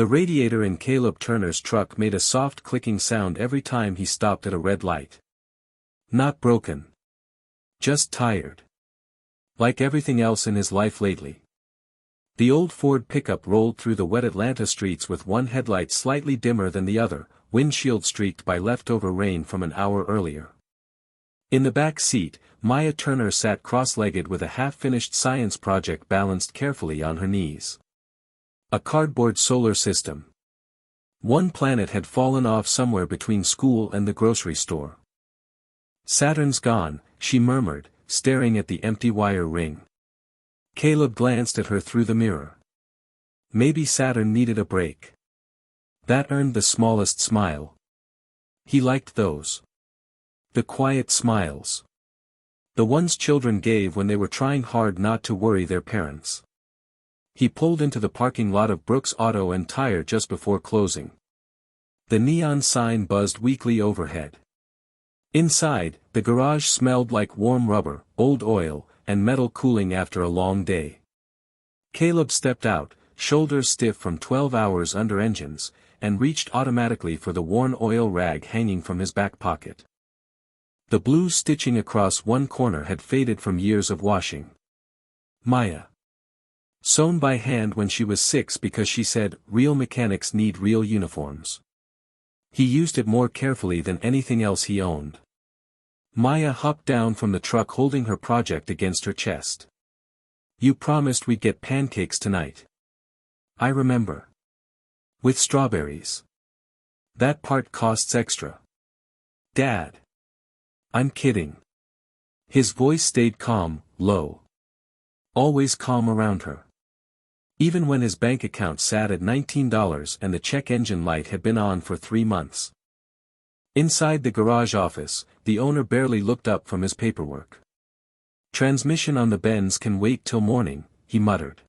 The radiator in Caleb Turner's truck made a soft clicking sound every time he stopped at a red light. Not broken. Just tired. Like everything else in his life lately. The old Ford pickup rolled through the wet Atlanta streets with one headlight slightly dimmer than the other, windshield streaked by leftover rain from an hour earlier. In the back seat, Maya Turner sat cross-legged with a half-finished science project balanced carefully on her knees. A cardboard solar system. One planet had fallen off somewhere between school and the grocery store. Saturn's gone, she murmured, staring at the empty wire ring. Caleb glanced at her through the mirror. Maybe Saturn needed a break. That earned the smallest smile. He liked those. The quiet smiles. The ones children gave when they were trying hard not to worry their parents. He pulled into the parking lot of Brooks Auto and Tire just before closing. The neon sign buzzed weakly overhead. Inside, the garage smelled like warm rubber, old oil, and metal cooling after a long day. Caleb stepped out, shoulders stiff from 12 hours under engines, and reached automatically for the worn oil rag hanging from his back pocket. The blue stitching across one corner had faded from years of washing. Maya. Sewn by hand when she was 6 because she said, real mechanics need real uniforms. He used it more carefully than anything else he owned. Maya hopped down from the truck holding her project against her chest. You promised we'd get pancakes tonight. I remember. With strawberries. That part costs extra. Dad. I'm kidding. His voice stayed calm, low. Always calm around her. Even when his bank account sat at $19 and the check engine light had been on for 3 months. Inside the garage office, the owner barely looked up from his paperwork. Transmission on the Benz can wait till morning, he muttered.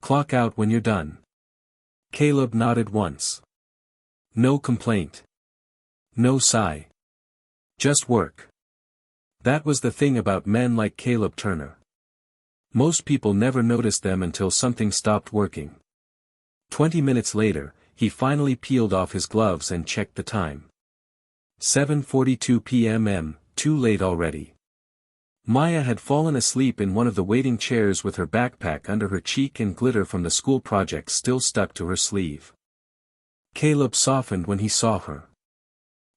Clock out when you're done. Caleb nodded once. No complaint. No sigh. Just work. That was the thing about men like Caleb Turner. Most people never noticed them until something stopped working. 20 minutes later, he finally peeled off his gloves and checked the time. 7:42 p.m. Too late already. Maya had fallen asleep in one of the waiting chairs with her backpack under her cheek and glitter from the school project still stuck to her sleeve. Caleb softened when he saw her.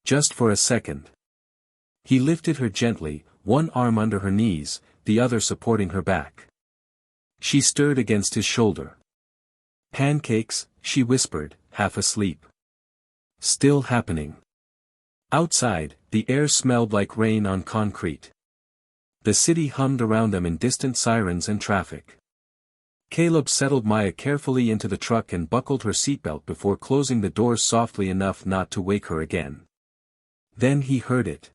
Just for a second. He lifted her gently, one arm under her knees, the other supporting her back. She stirred against his shoulder. Pancakes, she whispered, half asleep. Still happening. Outside, the air smelled like rain on concrete. The city hummed around them in distant sirens and traffic. Caleb settled Maya carefully into the truck and buckled her seatbelt before closing the doors softly enough not to wake her again. Then he heard it.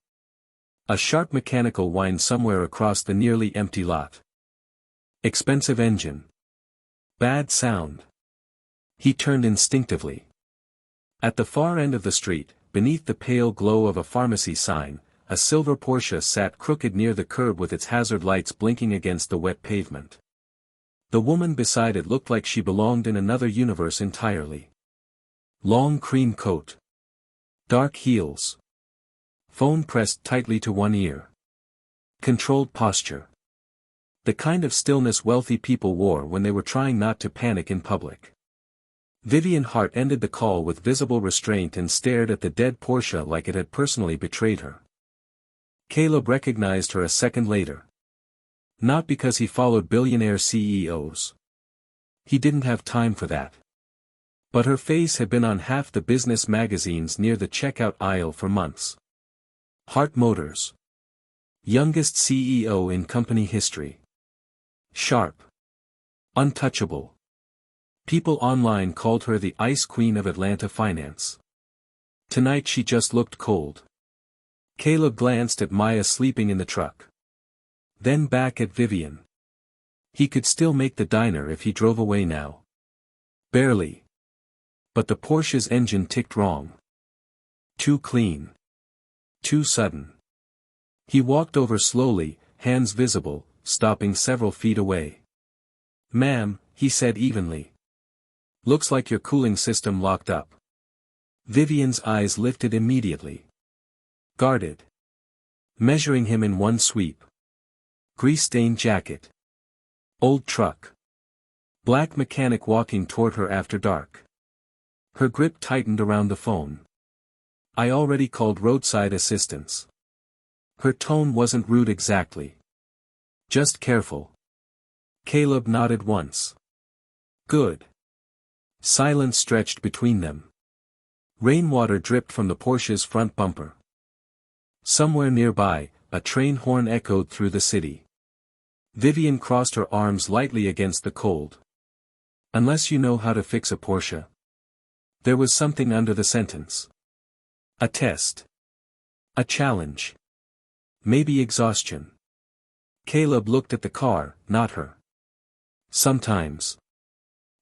A sharp mechanical whine somewhere across the nearly empty lot. Expensive engine. Bad sound. He turned instinctively. At the far end of the street, beneath the pale glow of a pharmacy sign, a silver Porsche sat crooked near the curb with its hazard lights blinking against the wet pavement. The woman beside it looked like she belonged in another universe entirely. Long cream coat. Dark heels. Phone pressed tightly to one ear. Controlled posture. The kind of stillness wealthy people wore when they were trying not to panic in public. Vivian Hart ended the call with visible restraint and stared at the dead Porsche like it had personally betrayed her. Caleb recognized her a second later. Not because he followed billionaire CEOs. He didn't have time for that. But her face had been on half the business magazines near the checkout aisle for months. Hart Motors. Youngest CEO in company history. Sharp. Untouchable. People online called her the Ice Queen of Atlanta finance. Tonight she just looked cold. Caleb glanced at Maya sleeping in the truck. Then back at Vivian. He could still make the diner if he drove away now. Barely. But the Porsche's engine ticked wrong. Too clean. Too sudden. He walked over slowly, hands visible, stopping several feet away. Ma'am, he said evenly. Looks like your cooling system locked up. Vivian's eyes lifted immediately. Guarded. Measuring him in one sweep. Grease-stained jacket. Old truck. Black mechanic walking toward her after dark. Her grip tightened around the phone. I already called roadside assistance. Her tone wasn't rude exactly. Just careful. Caleb nodded once. Good. Silence stretched between them. Rainwater dripped from the Porsche's front bumper. Somewhere nearby, a train horn echoed through the city. Vivian crossed her arms lightly against the cold. Unless you know how to fix a Porsche. There was something under the sentence. A test. A challenge. Maybe exhaustion. Caleb looked at the car, not her. Sometimes.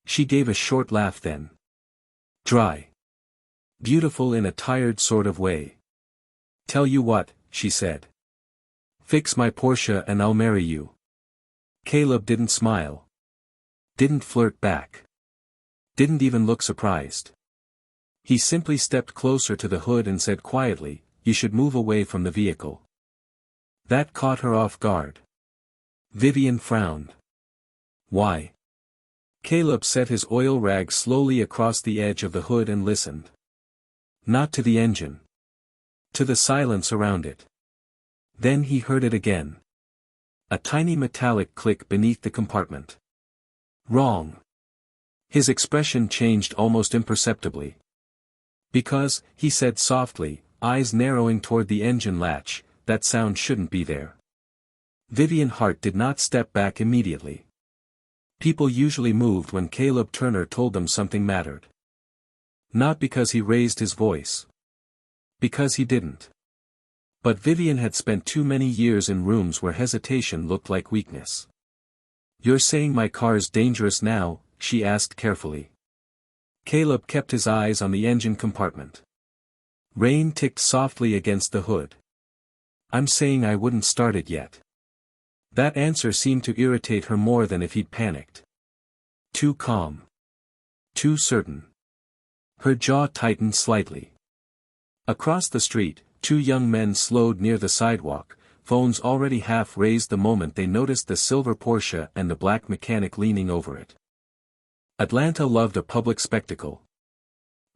She gave a short laugh then. Dry. Beautiful in a tired sort of way. Tell you what, she said. Fix my Porsche and I'll marry you. Caleb didn't smile. Didn't flirt back. Didn't even look surprised. He simply stepped closer to the hood and said quietly, you should move away from the vehicle. That caught her off guard. Vivian frowned. Why? Caleb set his oil rag slowly across the edge of the hood and listened. Not to the engine. To the silence around it. Then he heard it again. A tiny metallic click beneath the compartment. Wrong. His expression changed almost imperceptibly. Because, he said softly, eyes narrowing toward the engine latch, that sound shouldn't be there. Vivian Hart did not step back immediately. People usually moved when Caleb Turner told them something mattered. Not because he raised his voice. Because he didn't. But Vivian had spent too many years in rooms where hesitation looked like weakness. You're saying my car's dangerous now? She asked carefully. Caleb kept his eyes on the engine compartment. Rain ticked softly against the hood. I'm saying I wouldn't start it yet. That answer seemed to irritate her more than if he'd panicked. Too calm. Too certain. Her jaw tightened slightly. Across the street, two young men slowed near the sidewalk, phones already half raised the moment they noticed the silver Porsche and the black mechanic leaning over it. Atlanta loved a public spectacle.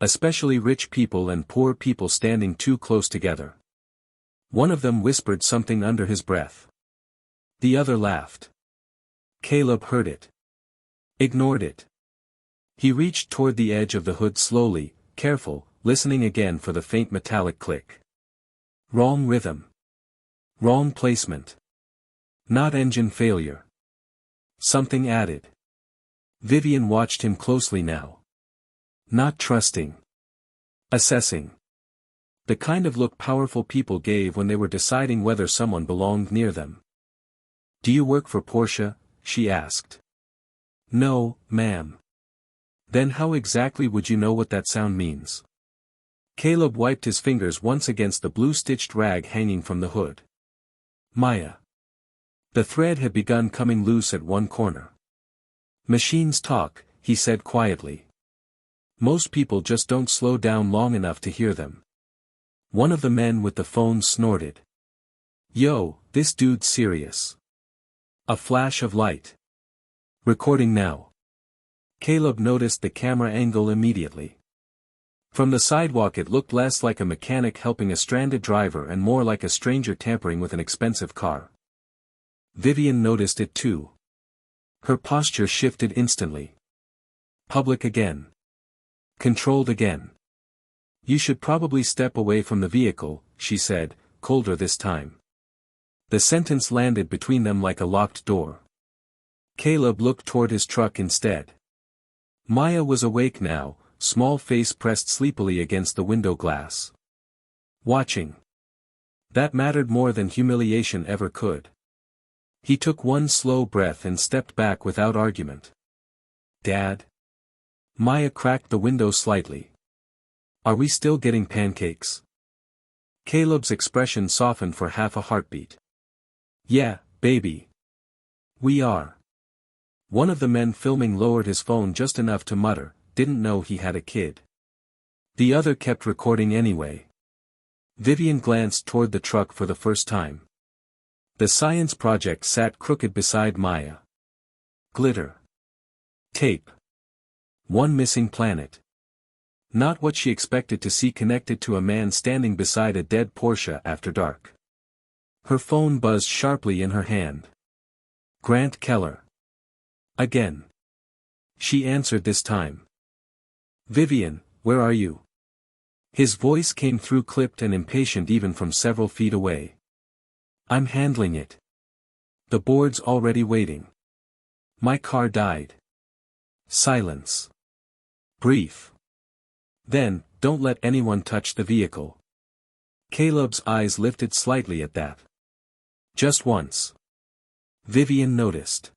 Especially rich people and poor people standing too close together. One of them whispered something under his breath. The other laughed. Caleb heard it. Ignored it. He reached toward the edge of the hood slowly, careful, listening again for the faint metallic click. Wrong rhythm. Wrong placement. Not engine failure. Something added. Vivian watched him closely now. Not trusting. Assessing. The kind of look powerful people gave when they were deciding whether someone belonged near them. Do you work for Porsche? She asked. No, ma'am. Then how exactly would you know what that sound means? Caleb wiped his fingers once against the blue-stitched rag hanging from the hood. Maya. The thread had begun coming loose at one corner. Machines talk, he said quietly. Most people just don't slow down long enough to hear them. One of the men with the phone snorted. Yo, this dude's serious. A flash of light. Recording now. Caleb noticed the camera angle immediately. From the sidewalk it looked less like a mechanic helping a stranded driver and more like a stranger tampering with an expensive car. Vivian noticed it too. Her posture shifted instantly. Public again. Controlled again. You should probably step away from the vehicle, she said, colder this time. The sentence landed between them like a locked door. Caleb looked toward his truck instead. Maya was awake now, small face pressed sleepily against the window glass. Watching. That mattered more than humiliation ever could. He took one slow breath and stepped back without argument. Dad? Maya cracked the window slightly. Are we still getting pancakes? Caleb's expression softened for half a heartbeat. Yeah, baby. We are. One of the men filming lowered his phone just enough to mutter, didn't know he had a kid. The other kept recording anyway. Vivian glanced toward the truck for the first time. The science project sat crooked beside Maya. Glitter. Tape. One missing planet. Not what she expected to see connected to a man standing beside a dead Porsche after dark. Her phone buzzed sharply in her hand. Grant Keller. Again. She answered this time. Vivian, where are you? His voice came through clipped and impatient even from several feet away. I'm handling it. The board's already waiting. My car died. Silence. Brief. Then, don't let anyone touch the vehicle. Caleb's eyes lifted slightly at that. Just once. Vivian noticed.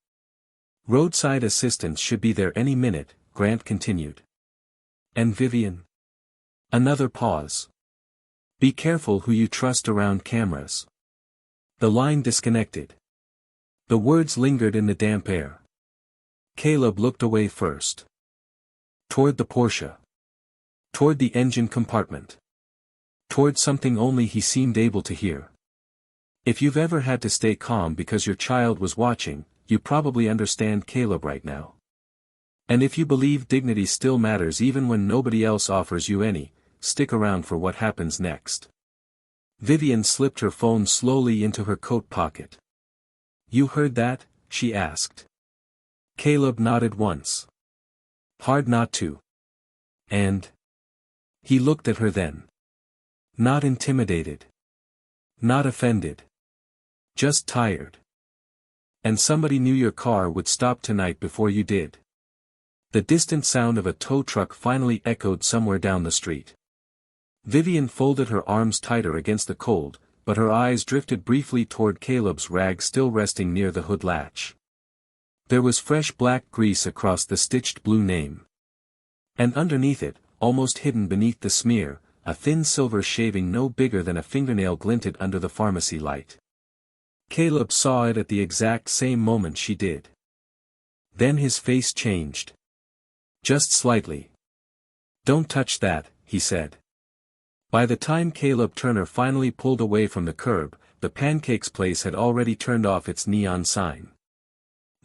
Roadside assistance should be there any minute, Grant continued. And Vivian? Another pause. Be careful who you trust around cameras. The line disconnected. The words lingered in the damp air. Caleb looked away first. Toward the Porsche. Toward the engine compartment. Toward something only he seemed able to hear. If you've ever had to stay calm because your child was watching, you probably understand Caleb right now. And if you believe dignity still matters even when nobody else offers you any, stick around for what happens next. Vivian slipped her phone slowly into her coat pocket. You heard that? She asked. Caleb nodded once. Hard not to. And? He looked at her then. Not intimidated. Not offended. Just tired. And somebody knew your car would stop tonight before you did. The distant sound of a tow truck finally echoed somewhere down the street. Vivian folded her arms tighter against the cold, but her eyes drifted briefly toward Caleb's rag still resting near the hood latch. There was fresh black grease across the stitched blue name. And underneath it, almost hidden beneath the smear, a thin silver shaving no bigger than a fingernail glinted under the pharmacy light. Caleb saw it at the exact same moment she did. Then his face changed. Just slightly. Don't touch that, he said. By the time Caleb Turner finally pulled away from the curb, the pancakes place had already turned off its neon sign.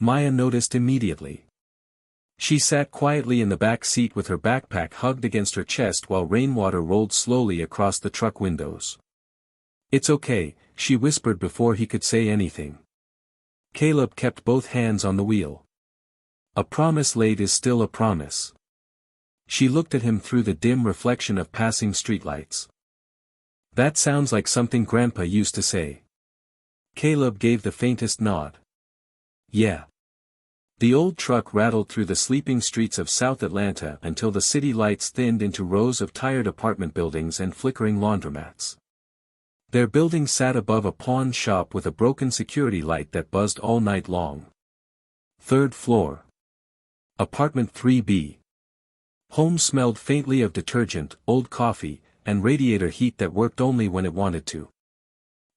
Maya noticed immediately. She sat quietly in the back seat with her backpack hugged against her chest while rainwater rolled slowly across the truck windows. It's okay, she whispered before he could say anything. Caleb kept both hands on the wheel. A promise laid is still a promise. She looked at him through the dim reflection of passing streetlights. That sounds like something Grandpa used to say. Caleb gave the faintest nod. Yeah. The old truck rattled through the sleeping streets of South Atlanta until the city lights thinned into rows of tired apartment buildings and flickering laundromats. Their building sat above a pawn shop with a broken security light that buzzed all night long. Third floor. Apartment 3B. Home smelled faintly of detergent, old coffee, and radiator heat that worked only when it wanted to.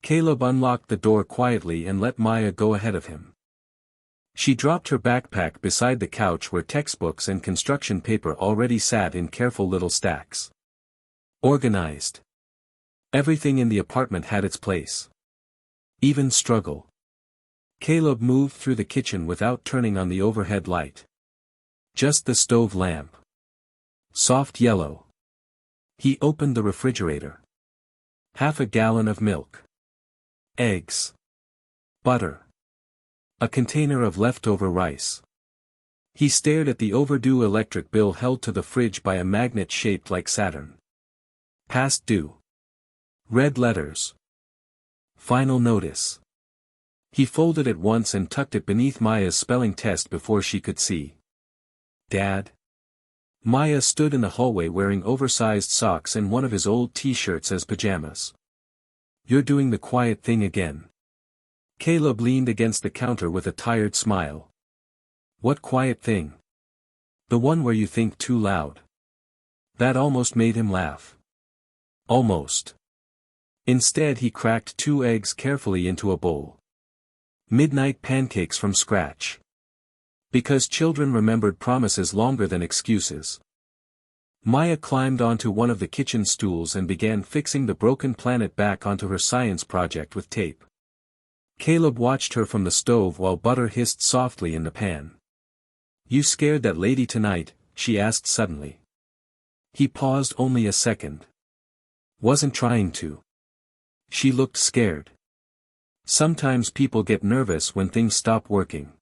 Caleb unlocked the door quietly and let Maya go ahead of him. She dropped her backpack beside the couch where textbooks and construction paper already sat in careful little stacks. Organized. Everything in the apartment had its place. Even struggle. Caleb moved through the kitchen without turning on the overhead light. Just the stove lamp. Soft yellow. He opened the refrigerator. Half a gallon of milk. Eggs. Butter. A container of leftover rice. He stared at the overdue electric bill held to the fridge by a magnet shaped like Saturn. Past due. Red letters. Final notice. He folded it once and tucked it beneath Maya's spelling test before she could see. Dad? Maya stood in the hallway wearing oversized socks and one of his old t-shirts as pajamas. You're doing the quiet thing again. Caleb leaned against the counter with a tired smile. What quiet thing? The one where you think too loud. That almost made him laugh. Almost. Instead he cracked 2 eggs carefully into a bowl. Midnight pancakes from scratch. Because children remembered promises longer than excuses. Maya climbed onto one of the kitchen stools and began fixing the broken planet back onto her science project with tape. Caleb watched her from the stove while butter hissed softly in the pan. "You scared that lady tonight?" she asked suddenly. He paused only a second. "Wasn't trying to." She looked scared. "Sometimes people get nervous when things stop working."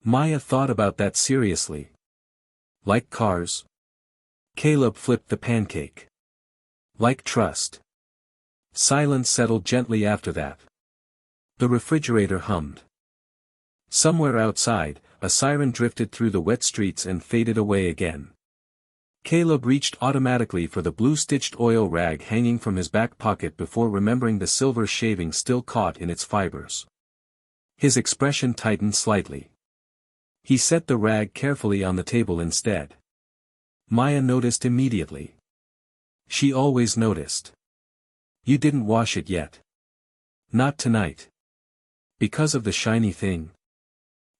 Maya thought about that seriously. "Like cars?" Caleb flipped the pancake. "Like trust." Silence settled gently after that. The refrigerator hummed. Somewhere outside, a siren drifted through the wet streets and faded away again. Caleb reached automatically for the blue-stitched oil rag hanging from his back pocket before remembering the silver shaving still caught in its fibers. His expression tightened slightly. He set the rag carefully on the table instead. Maya noticed immediately. She always noticed. "You didn't wash it yet." "Not tonight." "Because of the shiny thing?"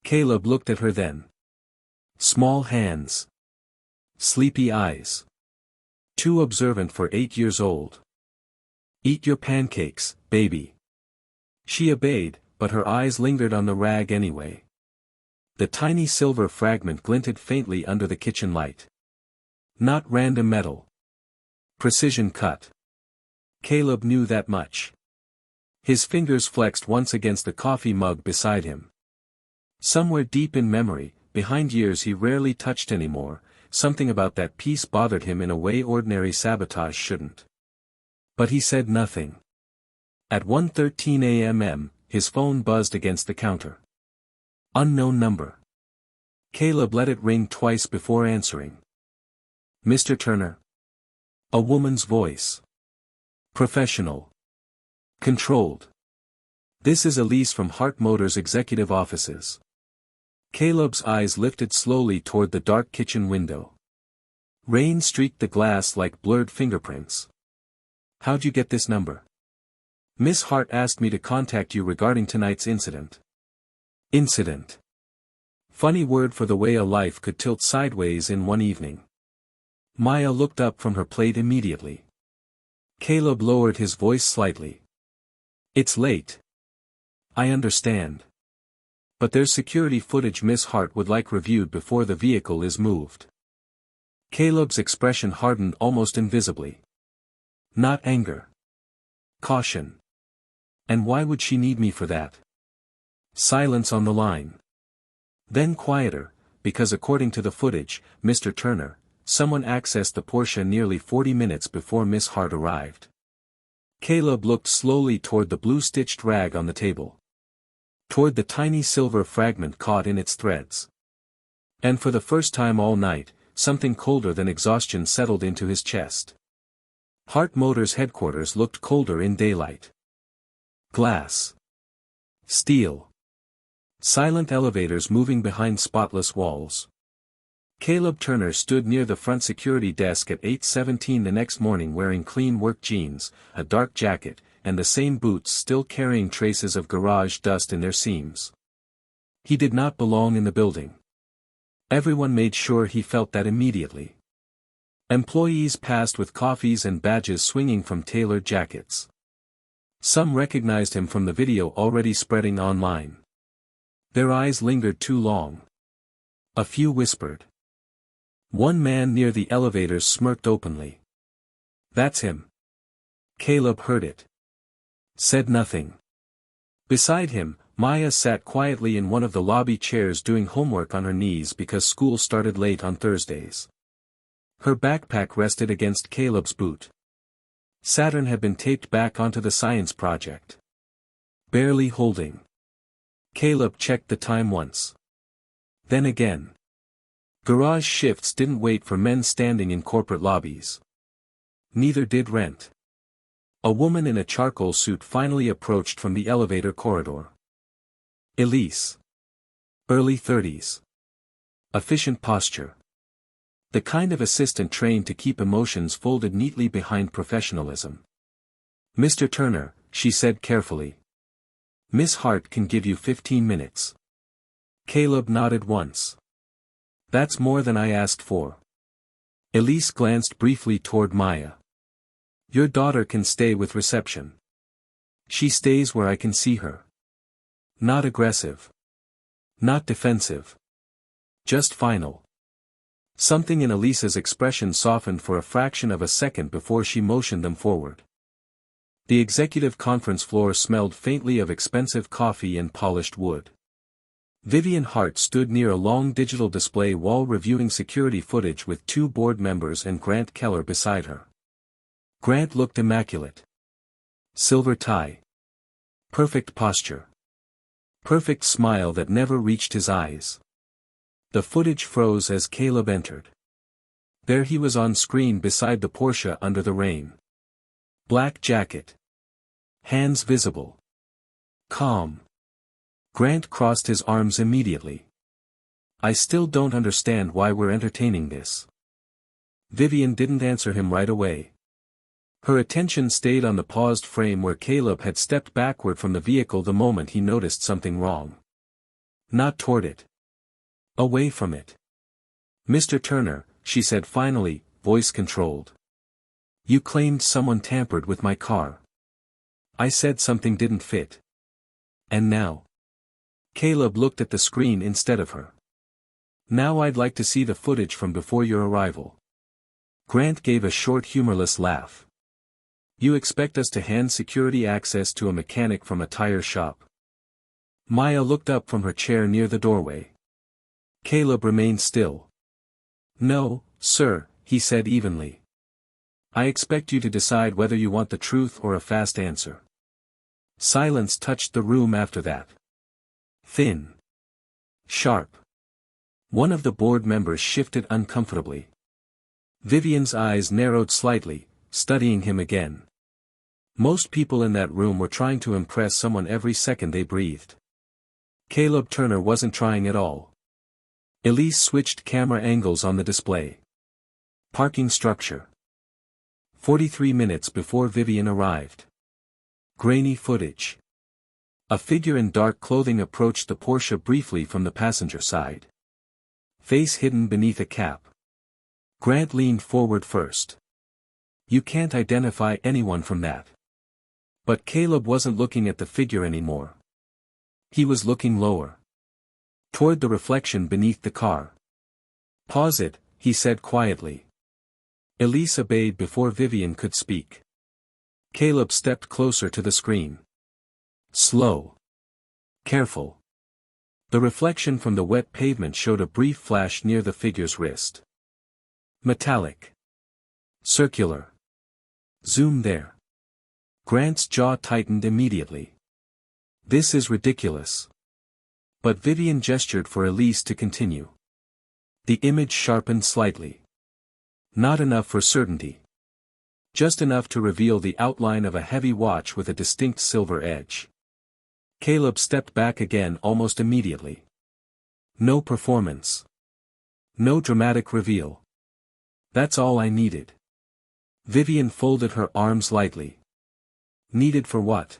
Caleb looked at her then. Small hands. Sleepy eyes. Too observant for 8 years old. "Eat your pancakes, baby." She obeyed, but her eyes lingered on the rag anyway. The tiny silver fragment glinted faintly under the kitchen light. Not random metal. Precision cut. Caleb knew that much. His fingers flexed once against the coffee mug beside him. Somewhere deep in memory, behind years he rarely touched anymore, something about that piece bothered him in a way ordinary sabotage shouldn't. But he said nothing. At 1:13 a.m., his phone buzzed against the counter. Unknown number. Caleb let it ring twice before answering. "Mr. Turner?" A woman's voice. Professional. Controlled. "This is Elise from Hart Motors executive offices." Caleb's eyes lifted slowly toward the dark kitchen window. Rain streaked the glass like blurred fingerprints. "How'd you get this number?" "Miss Hart asked me to contact you regarding tonight's incident." Incident. Funny word for the way a life could tilt sideways in one evening. Maya looked up from her plate immediately. Caleb lowered his voice slightly. "It's late. I understand. But there's security footage Miss Hart would like reviewed before the vehicle is moved." Caleb's expression hardened almost invisibly. Not anger. Caution. "And why would she need me for that?" Silence on the line. Then quieter, "Because according to the footage, Mr. Turner, someone accessed the Porsche nearly 40 minutes before Miss Hart arrived." Caleb looked slowly toward the blue-stitched rag on the table. Toward the tiny silver fragment caught in its threads. And for the first time all night, something colder than exhaustion settled into his chest. Hart Motors headquarters looked colder in daylight. Glass. Steel. Silent elevators moving behind spotless walls. Caleb Turner stood near the front security desk at 8:17 the next morning wearing clean work jeans, a dark jacket, and the same boots still carrying traces of garage dust in their seams. He did not belong in the building. Everyone made sure he felt that immediately. Employees passed with coffees and badges swinging from tailored jackets. Some recognized him from the video already spreading online. Their eyes lingered too long. A few whispered. One man near the elevators smirked openly. "That's him." Caleb heard it. Said nothing. Beside him, Maya sat quietly in one of the lobby chairs doing homework on her knees because school started late on Thursdays. Her backpack rested against Caleb's boot. Saturn had been taped back onto the science project. Barely holding. Caleb checked the time once. Then again. Garage shifts didn't wait for men standing in corporate lobbies. Neither did rent. A woman in a charcoal suit finally approached from the elevator corridor. Elise. Early 30s. Efficient posture. The kind of assistant trained to keep emotions folded neatly behind professionalism. "Mr. Turner," she said carefully. "Miss Hart can give you 15 minutes. Caleb nodded once. "That's more than I asked for." Elise glanced briefly toward Maya. Your daughter can stay with reception. She stays where I can see her. Not aggressive. Not defensive. Just final. Something in Elise's expression softened for a fraction of a second before she motioned them forward. The executive conference floor smelled faintly of expensive coffee and polished wood. Vivian Hart stood near a long digital display wall reviewing security footage with 2 board members and Grant Keller beside her. Grant looked immaculate. Silver tie. Perfect posture. Perfect smile that never reached his eyes. The footage froze as Caleb entered. There he was on screen beside the Porsche under the rain. Black jacket. Hands visible. Calm. Grant crossed his arms immediately. I still don't understand why we're entertaining this. Vivian didn't answer him right away. Her attention stayed on the paused frame where Caleb had stepped backward from the vehicle the moment he noticed something wrong. Not toward it. Away from it. Mr. Turner, she said finally, voice controlled. You claimed someone tampered with my car. I said something didn't fit. And now? Caleb looked at the screen instead of her. Now I'd like to see the footage from before your arrival. Grant gave a short humorless laugh. You expect us to hand security access to a mechanic from a tire shop? Maya looked up from her chair near the doorway. Caleb remained still. No, sir, he said evenly. I expect you to decide whether you want the truth or a fast answer. Silence touched the room after that. Thin. Sharp. One of the board members shifted uncomfortably. Vivian's eyes narrowed slightly, studying him again. Most people in that room were trying to impress someone every second they breathed. Caleb Turner wasn't trying at all. Elise switched camera angles on the display. Parking structure. 43 minutes before Vivian arrived. Grainy footage. A figure in dark clothing approached the Porsche briefly from the passenger side. Face hidden beneath a cap. Grant leaned forward first. You can't identify anyone from that. But Caleb wasn't looking at the figure anymore. He was looking lower. Toward the reflection beneath the car. Pause it, he said quietly. Elise obeyed before Vivian could speak. Caleb stepped closer to the screen. Slow. Careful. The reflection from the wet pavement showed a brief flash near the figure's wrist. Metallic. Circular. Zoom there. Grant's jaw tightened immediately. This is ridiculous. But Vivian gestured for Elise to continue. The image sharpened slightly. Not enough for certainty. Just enough to reveal the outline of a heavy watch with a distinct silver edge. Caleb stepped back again almost immediately. No performance. No dramatic reveal. That's all I needed. Vivian folded her arms lightly. Needed for what?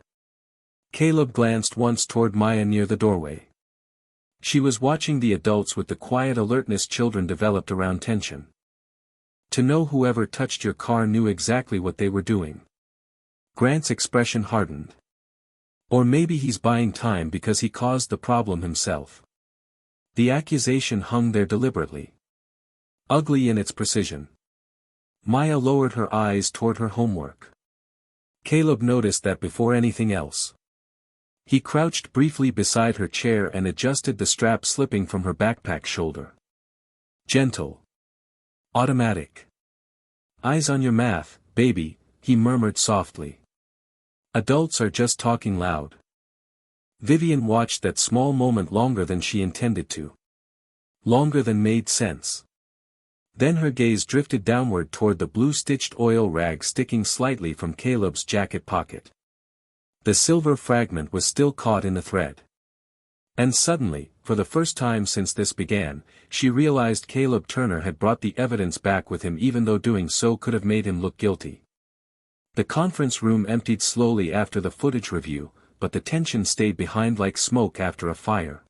Caleb glanced once toward Maya near the doorway. She was watching the adults with the quiet alertness children developed around tension. To know whoever touched your car knew exactly what they were doing. Grant's expression hardened. Or maybe he's buying time because he caused the problem himself. The accusation hung there deliberately. Ugly in its precision. Maya lowered her eyes toward her homework. Caleb noticed that before anything else. He crouched briefly beside her chair and adjusted the strap slipping from her backpack shoulder. Gentle. Automatic. Eyes on your math, baby, he murmured softly. Adults are just talking loud. Vivian watched that small moment longer than she intended to. Longer than made sense. Then her gaze drifted downward toward the blue-stitched oil rag sticking slightly from Caleb's jacket pocket. The silver fragment was still caught in the thread. And suddenly, for the first time since this began, she realized Caleb Turner had brought the evidence back with him even though doing so could have made him look guilty. The conference room emptied slowly after the footage review, but the tension stayed behind like smoke after a fire.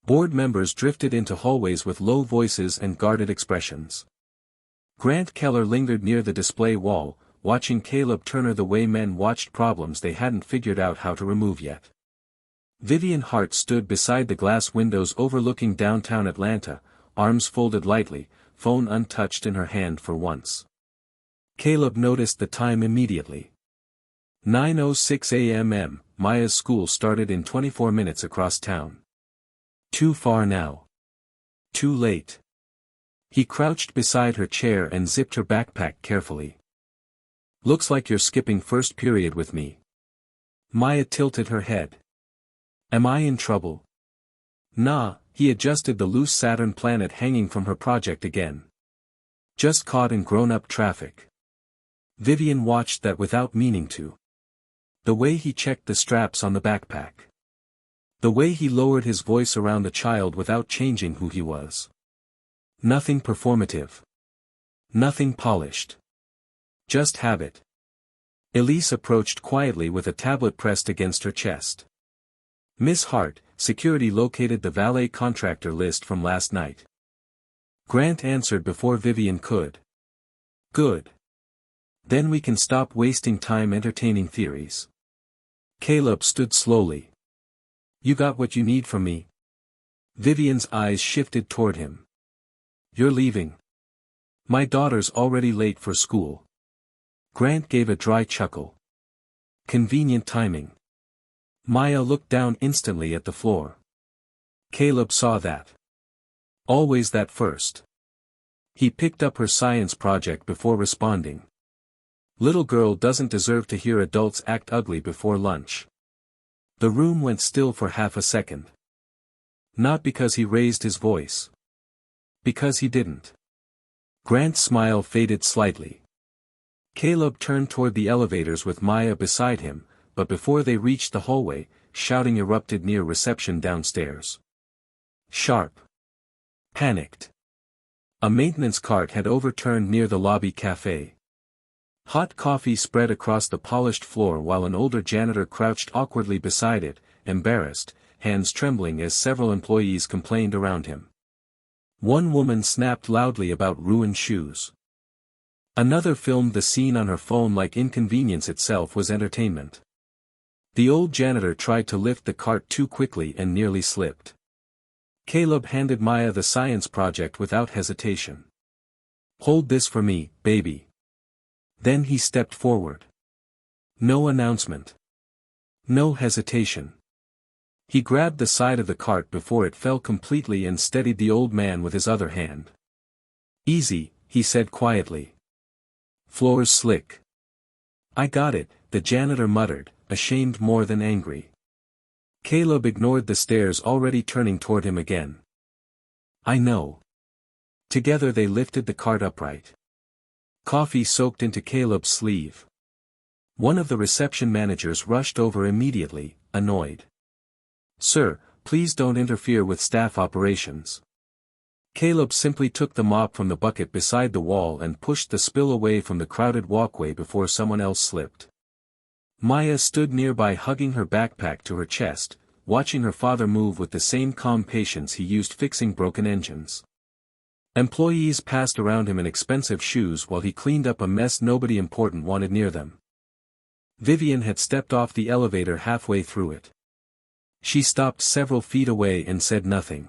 Board members drifted into hallways with low voices and guarded expressions. Grant Keller lingered near the display wall, watching Caleb Turner the way men watched problems they hadn't figured out how to remove yet. Vivian Hart stood beside the glass windows overlooking downtown Atlanta, arms folded lightly, phone untouched in her hand for once. Caleb noticed the time immediately. 9:06 a.m. Maya's school started in 24 minutes across town. Too far now. Too late. He crouched beside her chair and zipped her backpack carefully. Looks like you're skipping first period with me. Maya tilted her head. Am I in trouble? Nah, he adjusted the loose Saturn planet hanging from her project again. Just caught in grown-up traffic. Vivian watched that without meaning to. The way he checked the straps on the backpack. The way he lowered his voice around the child without changing who he was. Nothing performative. Nothing polished. Just habit. Elise approached quietly with a tablet pressed against her chest. Miss Hart, security located the valet contractor list from last night. Grant answered before Vivian could. Good. Then we can stop wasting time entertaining theories. Caleb stood slowly. You got what you need from me? Vivian's eyes shifted toward him. You're leaving. My daughter's already late for school. Grant gave a dry chuckle. Convenient timing. Maya looked down instantly at the floor. Caleb saw that. Always that first. He picked up her science project before responding. Little girl doesn't deserve to hear adults act ugly before lunch. The room went still for half a second. Not because he raised his voice. Because he didn't. Grant's smile faded slightly. Caleb turned toward the elevators with Maya beside him, but before they reached the hallway, shouting erupted near reception downstairs. Sharp. Panicked. A maintenance cart had overturned near the lobby cafe. Hot coffee spread across the polished floor while an older janitor crouched awkwardly beside it, embarrassed, hands trembling as several employees complained around him. One woman snapped loudly about ruined shoes. Another filmed the scene on her phone like inconvenience itself was entertainment. The old janitor tried to lift the cart too quickly and nearly slipped. Caleb handed Maya the science project without hesitation. Hold this for me, baby. Then he stepped forward. No announcement. No hesitation. He grabbed the side of the cart before it fell completely and steadied the old man with his other hand. Easy, he said quietly. Floor's slick. I got it, the janitor muttered, ashamed more than angry. Caleb ignored the stares already turning toward him again. I know. Together they lifted the cart upright. Coffee soaked into Caleb's sleeve. One of the reception managers rushed over immediately, annoyed. Sir, please don't interfere with staff operations. Caleb simply took the mop from the bucket beside the wall and pushed the spill away from the crowded walkway before someone else slipped. Maya stood nearby hugging her backpack to her chest, watching her father move with the same calm patience he used fixing broken engines. Employees passed around him in expensive shoes while he cleaned up a mess nobody important wanted near them. Vivian had stepped off the elevator halfway through it. She stopped several feet away and said nothing.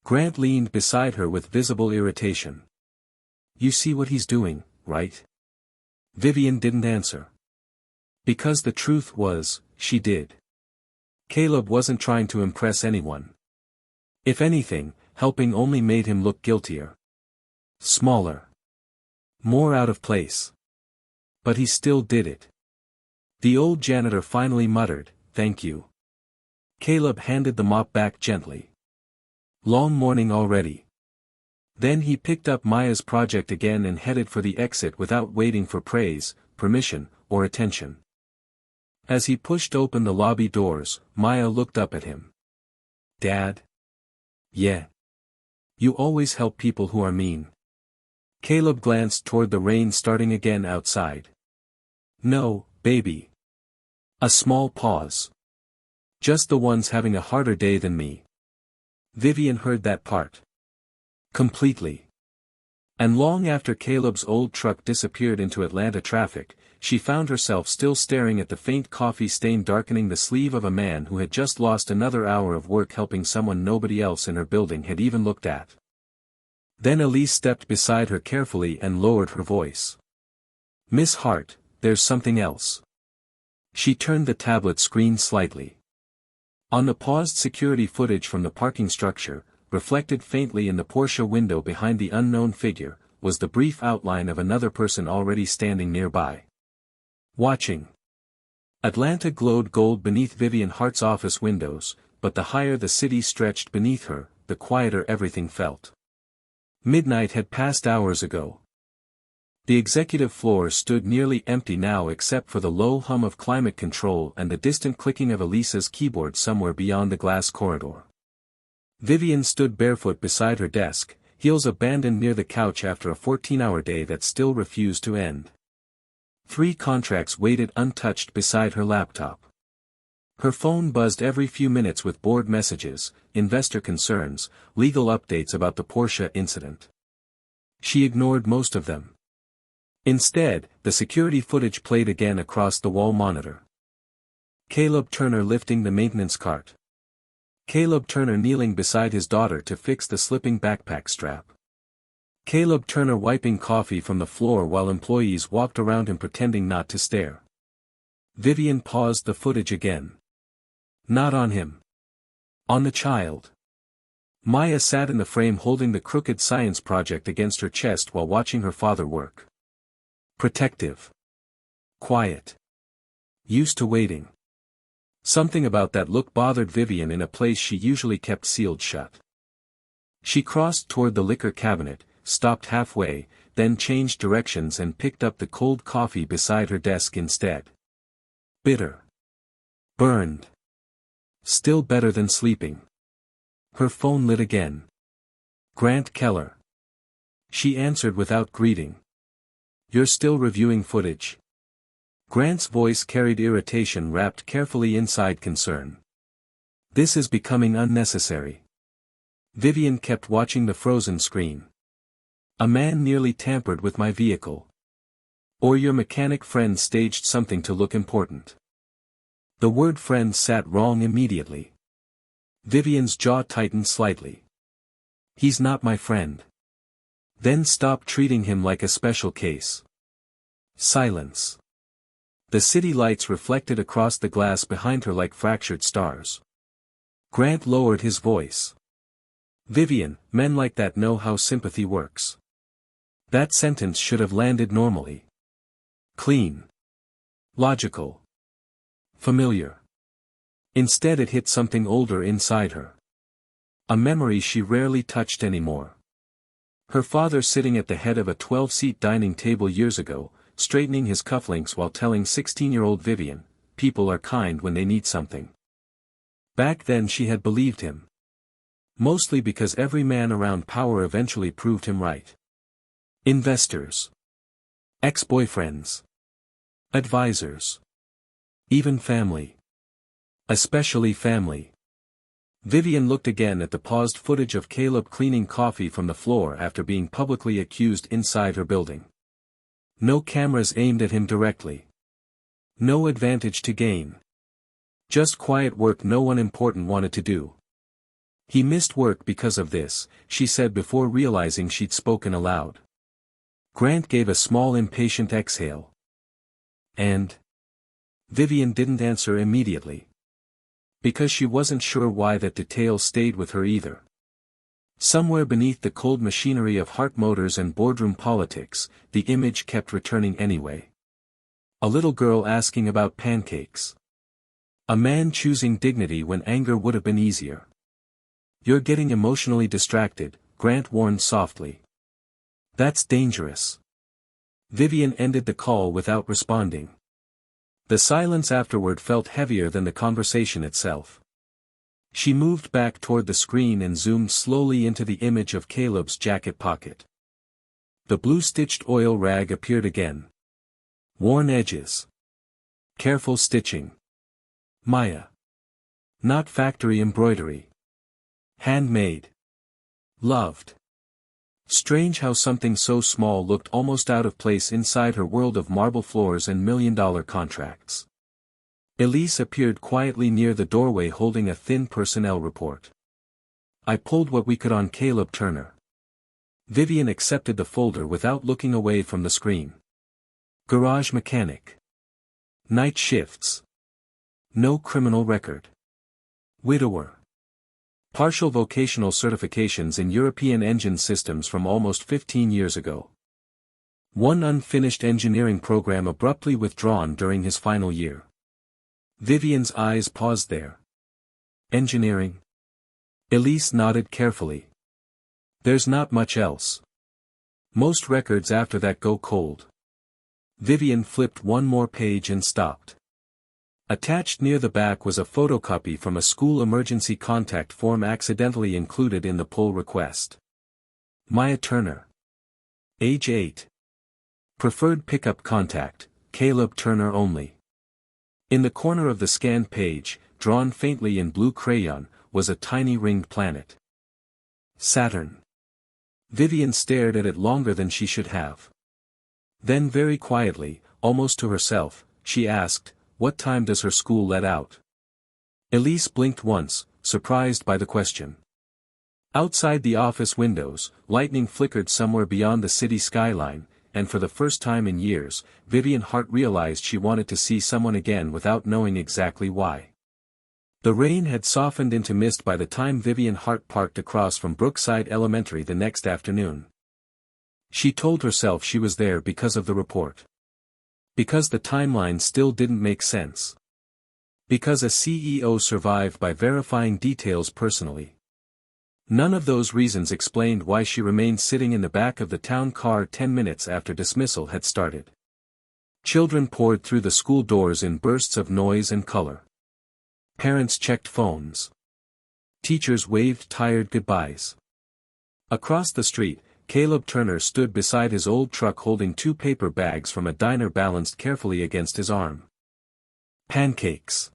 Grant leaned beside her with visible irritation. You see what he's doing, right? Vivian didn't answer. Because the truth was, she did. Caleb wasn't trying to impress anyone. If anything, helping only made him look guiltier. Smaller. More out of place. But he still did it. The old janitor finally muttered, "Thank you." Caleb handed the mop back gently. Long morning already. Then he picked up Maya's project again and headed for the exit without waiting for praise, permission, or attention. As he pushed open the lobby doors, Maya looked up at him. Dad? Yeah. You always help people who are mean. Caleb glanced toward the rain starting again outside. No, baby. A small pause. Just the ones having a harder day than me. Vivian heard that part. Completely. And long after Caleb's old truck disappeared into Atlanta traffic, she found herself still staring at the faint coffee stain darkening the sleeve of a man who had just lost another hour of work helping someone nobody else in her building had even looked at. Then Elise stepped beside her carefully and lowered her voice. "Miss Hart, there's something else." She turned the tablet screen slightly. On the paused security footage from the parking structure, reflected faintly in the Porsche window behind the unknown figure, was the brief outline of another person already standing nearby. Watching. Atlanta glowed gold beneath Vivian Hart's office windows, but the higher the city stretched beneath her, the quieter everything felt. Midnight had passed hours ago. The executive floor stood nearly empty now except for the low hum of climate control and the distant clicking of Elisa's keyboard somewhere beyond the glass corridor. Vivian stood barefoot beside her desk, heels abandoned near the couch after a 14-hour day that still refused to end. 3 contracts waited untouched beside her laptop. Her phone buzzed every few minutes with board messages, investor concerns, legal updates about the Porsche incident. She ignored most of them. Instead, the security footage played again across the wall monitor. Caleb Turner lifting the maintenance cart. Caleb Turner kneeling beside his daughter to fix the slipping backpack strap. Caleb Turner wiping coffee from the floor while employees walked around him pretending not to stare. Vivian paused the footage again. Not on him. On the child. Maya sat in the frame holding the crooked science project against her chest while watching her father work. Protective. Quiet. Used to waiting. Something about that look bothered Vivian in a place she usually kept sealed shut. She crossed toward the liquor cabinet, stopped halfway, then changed directions and picked up the cold coffee beside her desk instead. Bitter. Burned. Still better than sleeping. Her phone lit again. Grant Keller. She answered without greeting. "You're still reviewing footage?" Grant's voice carried irritation wrapped carefully inside concern. "This is becoming unnecessary." Vivian kept watching the frozen screen. "A man nearly tampered with my vehicle. Or your mechanic friend staged something to look important." The word friend sat wrong immediately. Vivian's jaw tightened slightly. "He's not my friend." "Then stop treating him like a special case." Silence. The city lights reflected across the glass behind her like fractured stars. Grant lowered his voice. "Vivian, men like that know how sympathy works." That sentence should have landed normally. Clean. Logical. Familiar. Instead it hit something older inside her. A memory she rarely touched anymore. Her father sitting at the head of a 12-seat dining table years ago, straightening his cufflinks while telling 16-year-old Vivian, "People are kind when they need something." Back then she had believed him. Mostly because every man around power eventually proved him right. Investors. Ex-boyfriends. Advisors. Even family. Especially family. Vivian looked again at the paused footage of Caleb cleaning coffee from the floor after being publicly accused inside her building. No cameras aimed at him directly. No advantage to gain. Just quiet work no one important wanted to do. He missed work because of this, she said before realizing she'd spoken aloud. Grant gave a small impatient exhale. And? Vivian didn't answer immediately. Because she wasn't sure why that detail stayed with her either. Somewhere beneath the cold machinery of heart motors and boardroom politics, the image kept returning anyway. A little girl asking about pancakes. A man choosing dignity when anger would have been easier. "You're getting emotionally distracted," Grant warned softly. "That's dangerous." Vivian ended the call without responding. The silence afterward felt heavier than the conversation itself. She moved back toward the screen and zoomed slowly into the image of Caleb's jacket pocket. The blue-stitched oil rag appeared again. Worn edges. Careful stitching. Maya. Not factory embroidery. Handmade. Loved. Strange how something so small looked almost out of place inside her world of marble floors and million-dollar contracts. Elise appeared quietly near the doorway holding a thin personnel report. I pulled what we could on Caleb Turner. Vivian accepted the folder without looking away from the screen. Garage mechanic. Night shifts. No criminal record. Widower. Partial vocational certifications in European engine systems from almost 15 years ago. One unfinished engineering program abruptly withdrawn during his final year. Vivian's eyes paused there. Engineering? Elise nodded carefully. There's not much else. Most records after that go cold. Vivian flipped one more page and stopped. Attached near the back was a photocopy from a school emergency contact form accidentally included in the pull request. Maya Turner. Age 8. Preferred pickup contact, Caleb Turner only. In the corner of the scanned page, drawn faintly in blue crayon, was a tiny ringed planet. Saturn. Vivian stared at it longer than she should have. Then very quietly, almost to herself, she asked, "What time does her school let out?" Elise blinked once, surprised by the question. Outside the office windows, lightning flickered somewhere beyond the city skyline, and for the first time in years, Vivian Hart realized she wanted to see someone again without knowing exactly why. The rain had softened into mist by the time Vivian Hart parked across from Brookside Elementary the next afternoon. She told herself she was there because of the report. Because the timeline still didn't make sense. Because a CEO survived by verifying details personally. None of those reasons explained why she remained sitting in the back of the town car 10 minutes after dismissal had started. Children poured through the school doors in bursts of noise and color. Parents checked phones. Teachers waved tired goodbyes. Across the street, Caleb Turner stood beside his old truck holding 2 paper bags from a diner balanced carefully against his arm. Pancakes.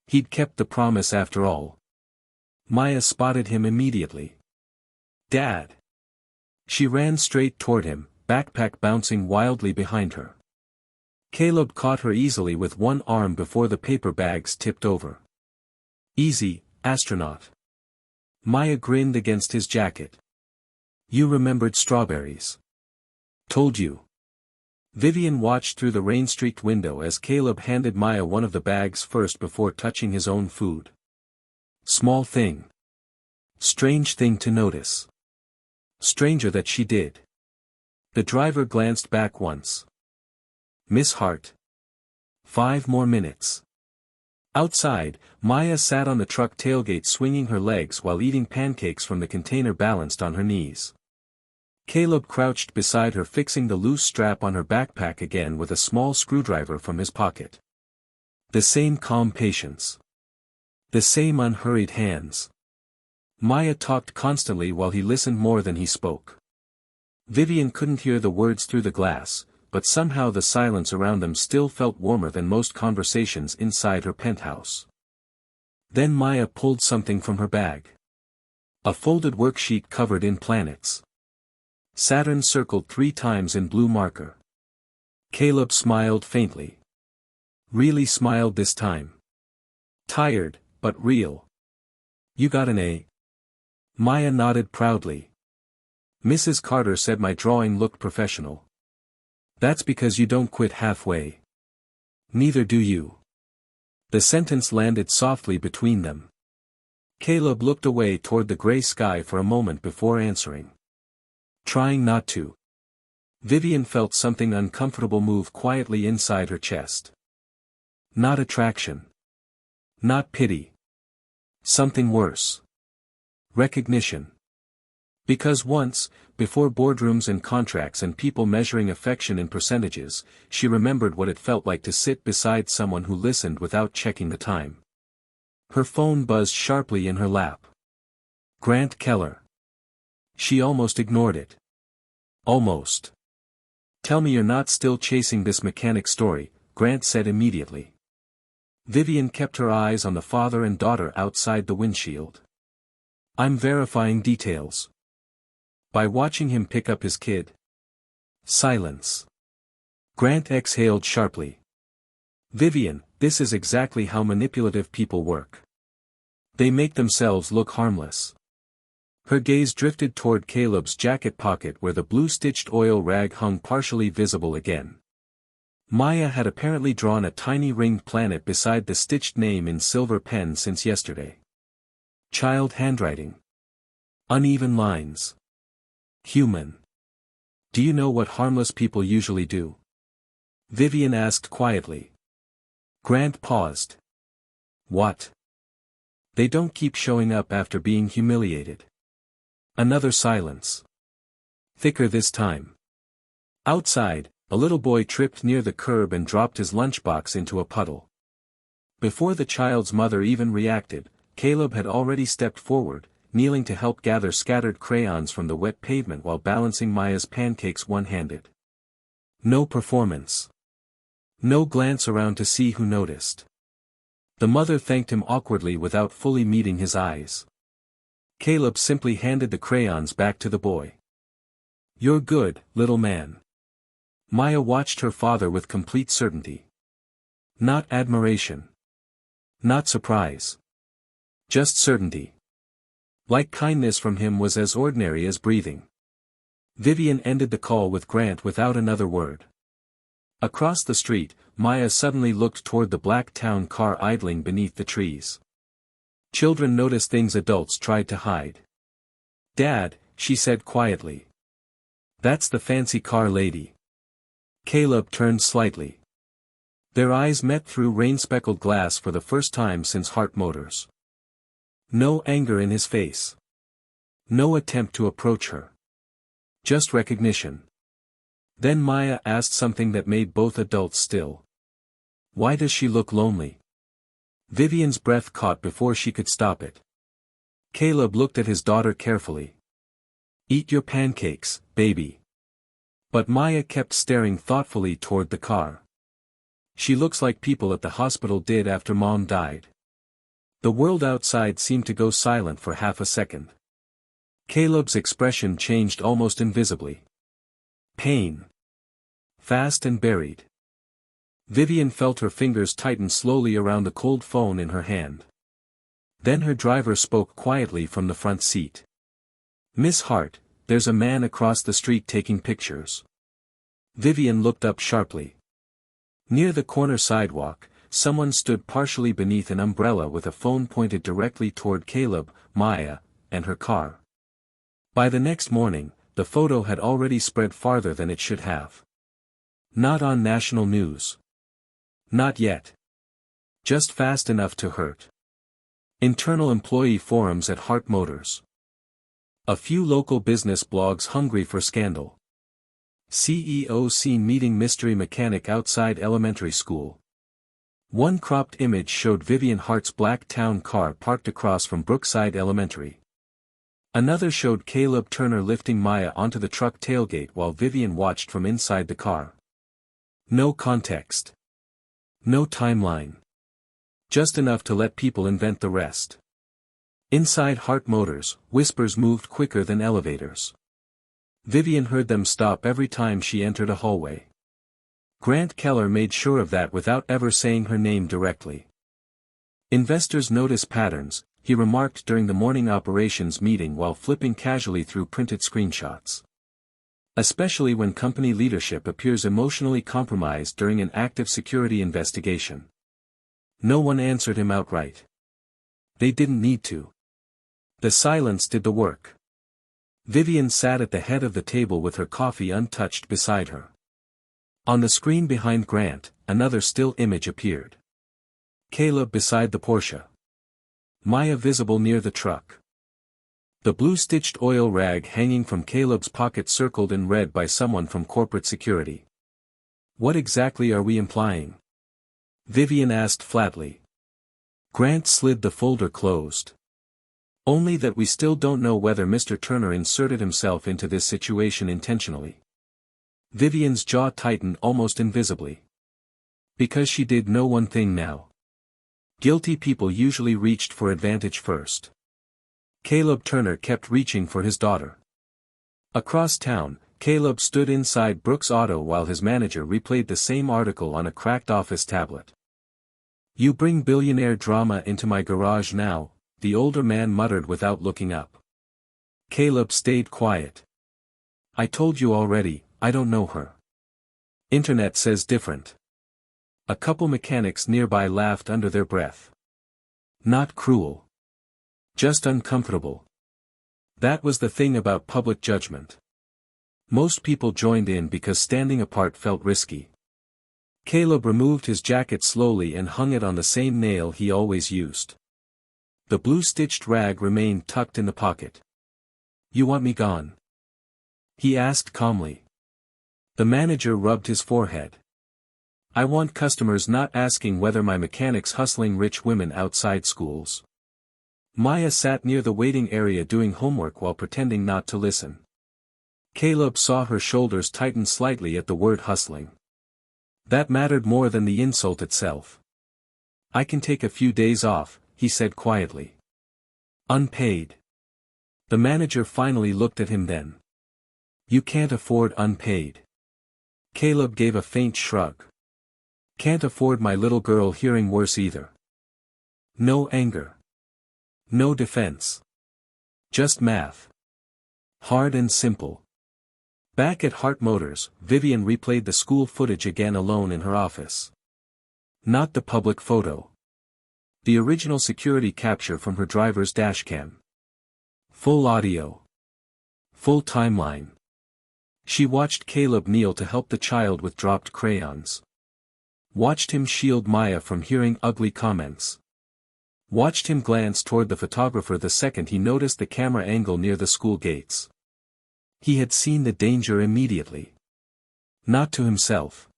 He'd kept the promise after all. Maya spotted him immediately. "Dad!" She ran straight toward him, backpack bouncing wildly behind her. Caleb caught her easily with one arm before the paper bags tipped over. "Easy, astronaut." Maya grinned against his jacket. "You remembered strawberries. Told you." Vivian watched through the rain-streaked window as Caleb handed Maya one of the bags first before touching his own food. Small thing. Strange thing to notice. Stranger that she did. The driver glanced back once. "Miss Hart." 5 more minutes. Outside, Maya sat on the truck tailgate swinging her legs while eating pancakes from the container balanced on her knees. Caleb crouched beside her fixing the loose strap on her backpack again with a small screwdriver from his pocket. The same calm patience. The same unhurried hands. Maya talked constantly while he listened more than he spoke. Vivian couldn't hear the words through the glass, but somehow the silence around them still felt warmer than most conversations inside her penthouse. Then Maya pulled something from her bag. A folded worksheet covered in planets. Saturn circled 3 times in blue marker. Caleb smiled faintly. Really smiled this time. Tired, but real. "You got an A?" Maya nodded proudly. "Mrs. Carter said my drawing looked professional." "That's because you don't quit halfway. Neither do you." The sentence landed softly between them. Caleb looked away toward the gray sky for a moment before answering. Trying not to. Vivian felt something uncomfortable move quietly inside her chest. Not attraction. Not pity. Something worse. Recognition. Because once, before boardrooms and contracts and people measuring affection in percentages, she remembered what it felt like to sit beside someone who listened without checking the time. Her phone buzzed sharply in her lap. Grant Keller. She almost ignored it. Almost. "Tell me you're not still chasing this mechanic story," Grant said immediately. Vivian kept her eyes on the father and daughter outside the windshield. "I'm verifying details." By watching him pick up his kid. Silence. Grant exhaled sharply. Vivian, this is exactly how manipulative people work. They make themselves look harmless. Her gaze drifted toward Caleb's jacket pocket where the blue-stitched oil rag hung partially visible again. Maya had apparently drawn a tiny ringed planet beside the stitched name in silver pen since yesterday. Child handwriting. Uneven lines. Human. Do you know what harmless people usually do? Vivian asked quietly. Grant paused. What? They don't keep showing up after being humiliated. Another silence. Thicker this time. Outside, a little boy tripped near the curb and dropped his lunchbox into a puddle. Before the child's mother even reacted, Caleb had already stepped forward, kneeling to help gather scattered crayons from the wet pavement while balancing Maya's pancakes one-handed. No performance. No glance around to see who noticed. The mother thanked him awkwardly without fully meeting his eyes. Caleb simply handed the crayons back to the boy. You're good, little man. Maya watched her father with complete certainty. Not admiration. Not surprise. Just certainty. Like kindness from him was as ordinary as breathing. Vivian ended the call with Grant without another word. Across the street, Maya suddenly looked toward the black town car idling beneath the trees. Children noticed things adults tried to hide. Dad, she said quietly. That's the fancy car lady. Caleb turned slightly. Their eyes met through rain-speckled glass for the first time since Hart Motors. No anger in his face. No attempt to approach her. Just recognition. Then Maya asked something that made both adults still. Why does she look lonely? Vivian's breath caught before she could stop it. Caleb looked at his daughter carefully. Eat your pancakes, baby. But Maya kept staring thoughtfully toward the car. She looks like people at the hospital did after Mom died. The world outside seemed to go silent for half a second. Caleb's expression changed almost invisibly. Pain. Fast and buried. Vivian felt her fingers tighten slowly around the cold phone in her hand. Then her driver spoke quietly from the front seat. Miss Hart, there's a man across the street taking pictures. Vivian looked up sharply. Near the corner sidewalk, someone stood partially beneath an umbrella with a phone pointed directly toward Caleb, Maya, and her car. By the next morning, the photo had already spread farther than it should have. Not on national news. Not yet. Just fast enough to hurt. Internal employee forums at Hart Motors. A few local business blogs hungry for scandal. CEO seen meeting mystery mechanic outside elementary school. One cropped image showed Vivian Hart's black town car parked across from Brookside Elementary. Another showed Caleb Turner lifting Maya onto the truck tailgate while Vivian watched from inside the car. No context. No timeline. Just enough to let people invent the rest. Inside Hart Motors, whispers moved quicker than elevators. Vivian heard them stop every time she entered a hallway. Grant Keller made sure of that without ever saying her name directly. Investors notice patterns, he remarked during the morning operations meeting while flipping casually through printed screenshots. Especially when company leadership appears emotionally compromised during an active security investigation. No one answered him outright. They didn't need to. The silence did the work. Vivian sat at the head of the table with her coffee untouched beside her. On the screen behind Grant, another still image appeared. Caleb beside the Porsche. Maya visible near the truck. The blue-stitched oil rag hanging from Caleb's pocket circled in red by someone from corporate security. What exactly are we implying? Vivian asked flatly. Grant slid the folder closed. Only that we still don't know whether Mr. Turner inserted himself into this situation intentionally. Vivian's jaw tightened almost invisibly. Because she did know one thing now. Guilty people usually reached for advantage first. Caleb Turner kept reaching for his daughter. Across town, Caleb stood inside Brooks' auto while his manager replayed the same article on a cracked office tablet. "You bring billionaire drama into my garage now," the older man muttered without looking up. Caleb stayed quiet. "I told you already, I don't know her. Internet says different." A couple mechanics nearby laughed under their breath. "Not cruel. Just uncomfortable." That was the thing about public judgment. Most people joined in because standing apart felt risky. Caleb removed his jacket slowly and hung it on the same nail he always used. The blue-stitched rag remained tucked in the pocket. "You want me gone?" he asked calmly. The manager rubbed his forehead. "I want customers not asking whether my mechanic's hustling rich women outside schools." Maya sat near the waiting area doing homework while pretending not to listen. Caleb saw her shoulders tighten slightly at the word hustling. That mattered more than the insult itself. "I can take a few days off," he said quietly. "Unpaid." The manager finally looked at him then. "You can't afford unpaid." Caleb gave a faint shrug. "Can't afford my little girl hearing worse either." No anger. No defense. Just math. Hard and simple. Back at Hart Motors, Vivian replayed the school footage again alone in her office. Not the public photo. The original security capture from her driver's dashcam. Full audio. Full timeline. She watched Caleb kneel to help the child with dropped crayons. Watched him shield Maya from hearing ugly comments. Watched him glance toward the photographer the second he noticed the camera angle near the school gates. He had seen the danger immediately. Not to himself.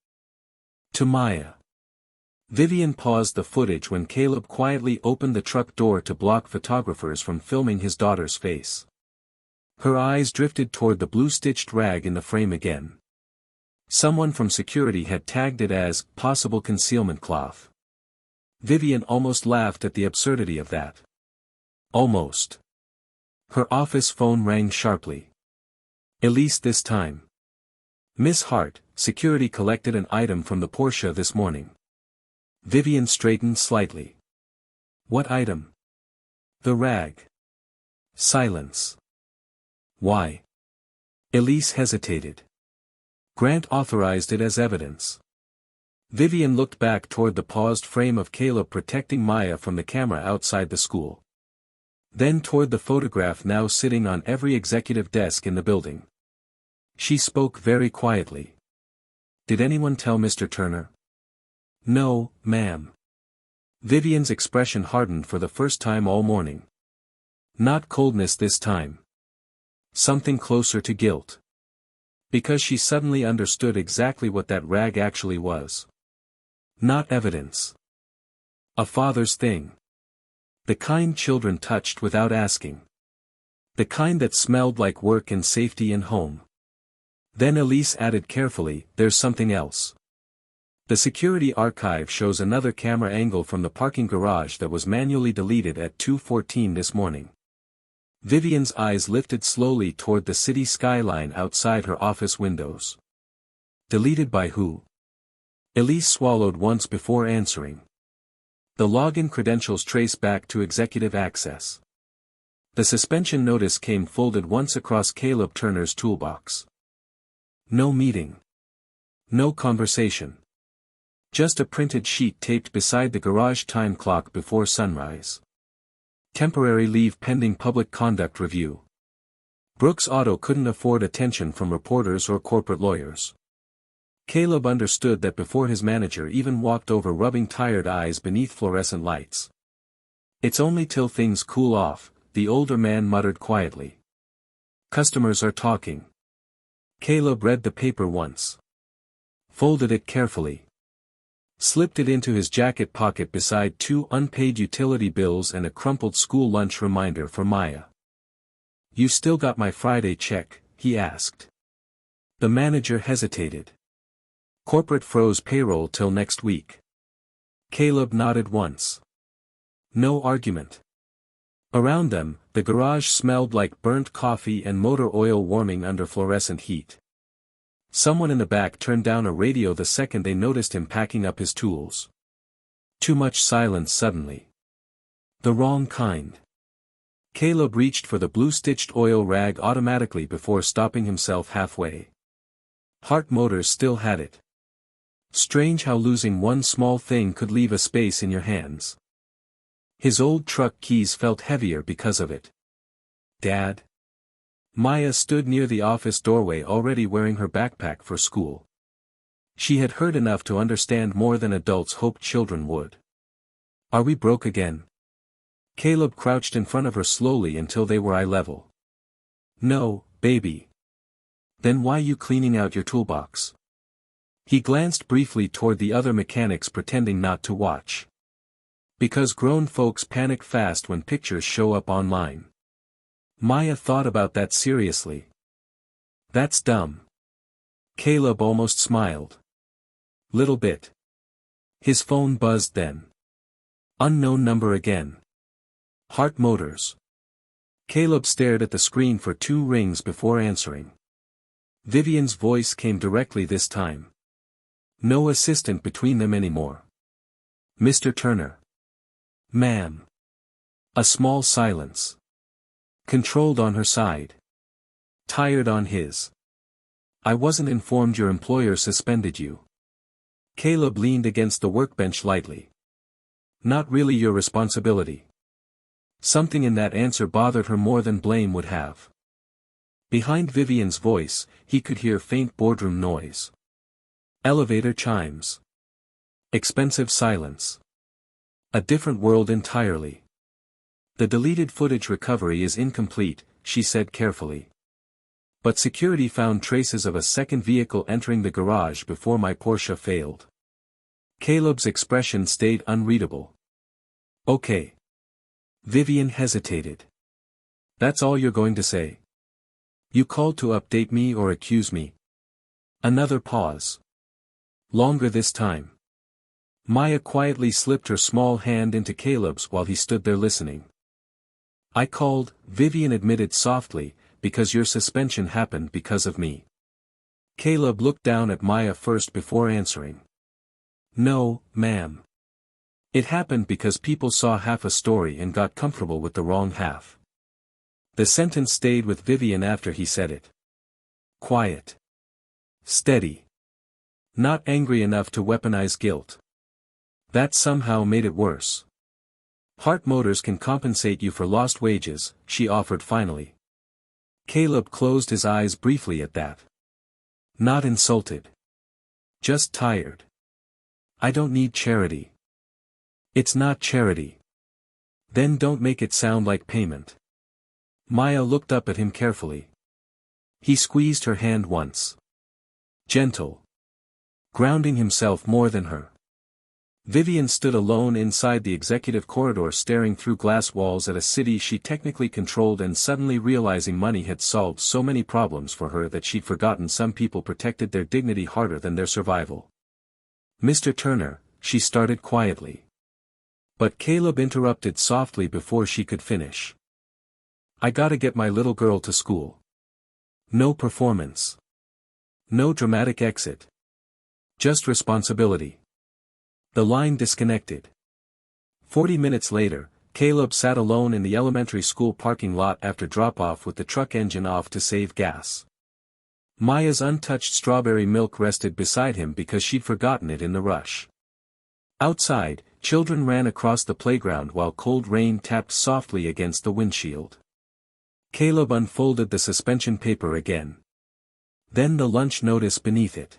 To Maya. Vivian paused the footage when Caleb quietly opened the truck door to block photographers from filming his daughter's face. Her eyes drifted toward the blue-stitched rag in the frame again. Someone from security had tagged it as possible concealment cloth. Vivian almost laughed at the absurdity of that. Almost. Her office phone rang sharply. Elise this time. "Miss Hart, security collected an item from the Porsche this morning." Vivian straightened slightly. "What item?" "The rag." Silence. "Why?" Elise hesitated. "Grant authorized it as evidence." Vivian looked back toward the paused frame of Caleb protecting Maya from the camera outside the school. Then toward the photograph now sitting on every executive desk in the building. She spoke very quietly. "Did anyone tell Mr. Turner?" "No, ma'am." Vivian's expression hardened for the first time all morning. Not coldness this time. Something closer to guilt. Because she suddenly understood exactly what that rag actually was. Not evidence. A father's thing. The kind children touched without asking. The kind that smelled like work and safety and home. Then Elise added carefully, "There's something else. The security archive shows another camera angle from the parking garage that was manually deleted at 2:14 this morning." Vivian's eyes lifted slowly toward the city skyline outside her office windows. "Deleted by who?" Elise swallowed once before answering. "The login credentials trace back to executive access." The suspension notice came folded once across Caleb Turner's toolbox. No meeting. No conversation. Just a printed sheet taped beside the garage time clock before sunrise. Temporary leave pending public conduct review. Brooks Auto couldn't afford attention from reporters or corporate lawyers. Caleb understood that before his manager even walked over rubbing tired eyes beneath fluorescent lights. "It's only till things cool off," the older man muttered quietly. "Customers are talking." Caleb read the paper once. Folded it carefully. Slipped it into his jacket pocket beside 2 unpaid utility bills and a crumpled school lunch reminder for Maya. "You still got my Friday check?" he asked. The manager hesitated. "Corporate froze payroll till next week." Caleb nodded once. No argument. Around them, the garage smelled like burnt coffee and motor oil warming under fluorescent heat. Someone in the back turned down a radio the second they noticed him packing up his tools. Too much silence suddenly. The wrong kind. Caleb reached for the blue-stitched oil rag automatically before stopping himself halfway. Hart Motors still had it. Strange how losing one small thing could leave a space in your hands. His old truck keys felt heavier because of it. Dad? Maya stood near the office doorway already wearing her backpack for school. She had heard enough to understand more than adults hoped children would. Are we broke again? Caleb crouched in front of her slowly until they were eye level. No, baby. Then why you cleaning out your toolbox? He glanced briefly toward the other mechanics pretending not to watch. Because grown folks panic fast when pictures show up online. Maya thought about that seriously. That's dumb. Caleb almost smiled. Little bit. His phone buzzed then. Unknown number again. Hart Motors. Caleb stared at the screen for 2 rings before answering. Vivian's voice came directly this time. No assistant between them anymore. Mr. Turner. Ma'am. A small silence. Controlled on her side. Tired on his. I wasn't informed your employer suspended you. Caleb leaned against the workbench lightly. Not really your responsibility. Something in that answer bothered her more than blame would have. Behind Vivian's voice, he could hear faint boardroom noise. Elevator chimes. Expensive silence. A different world entirely. The deleted footage recovery is incomplete, she said carefully. But security found traces of a second vehicle entering the garage before my Porsche failed. Caleb's expression stayed unreadable. Okay. Vivian hesitated. That's all you're going to say? You called to update me or accuse me? Another pause. Longer this time. Maya quietly slipped her small hand into Caleb's while he stood there listening. I called, Vivian admitted softly, because your suspension happened because of me. Caleb looked down at Maya first before answering. No, ma'am. It happened because people saw half a story and got comfortable with the wrong half. The sentence stayed with Vivian after he said it. Quiet. Steady. Not angry enough to weaponize guilt. That somehow made it worse. Hart Motors can compensate you for lost wages, she offered finally. Caleb closed his eyes briefly at that. Not insulted. Just tired. I don't need charity. It's not charity. Then don't make it sound like payment. Maya looked up at him carefully. He squeezed her hand once. Gentle. Grounding himself more than her. Vivian stood alone inside the executive corridor staring through glass walls at a city she technically controlled and suddenly realizing money had solved so many problems for her that she'd forgotten some people protected their dignity harder than their survival. Mr. Turner, she started quietly. But Caleb interrupted softly before she could finish. I gotta get my little girl to school. No performance. No dramatic exit. Just responsibility. The line disconnected. 40 minutes later, Caleb sat alone in the elementary school parking lot after drop-off with the truck engine off to save gas. Maya's untouched strawberry milk rested beside him because she'd forgotten it in the rush. Outside, children ran across the playground while cold rain tapped softly against the windshield. Caleb unfolded the suspension paper again. Then the lunch notice beneath it.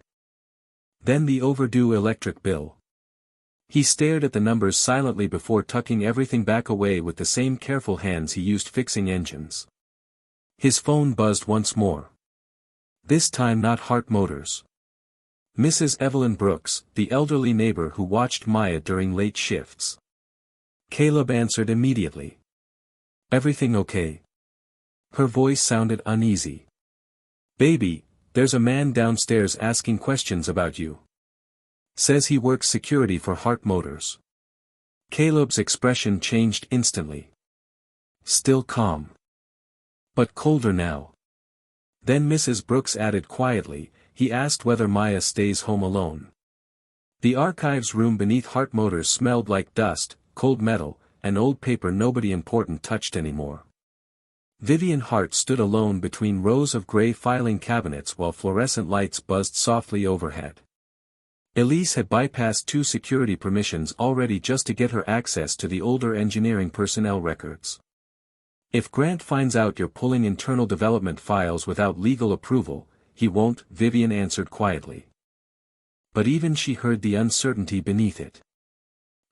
Then the overdue electric bill. He stared at the numbers silently before tucking everything back away with the same careful hands he used fixing engines. His phone buzzed once more. This time not Hart Motors. Mrs. Evelyn Brooks, the elderly neighbor who watched Maya during late shifts. Caleb answered immediately. Everything okay? Her voice sounded uneasy. Baby, there's a man downstairs asking questions about you. Says he works security for Hart Motors. Caleb's expression changed instantly. Still calm. But colder now. Then Mrs. Brooks added quietly, he asked whether Maya stays home alone. The archives room beneath Hart Motors smelled like dust, cold metal, and old paper nobody important touched anymore. Vivian Hart stood alone between rows of gray filing cabinets while fluorescent lights buzzed softly overhead. Elise had bypassed 2 security permissions already just to get her access to the older engineering personnel records. If Grant finds out you're pulling internal development files without legal approval, he won't, Vivian answered quietly. But even she heard the uncertainty beneath it.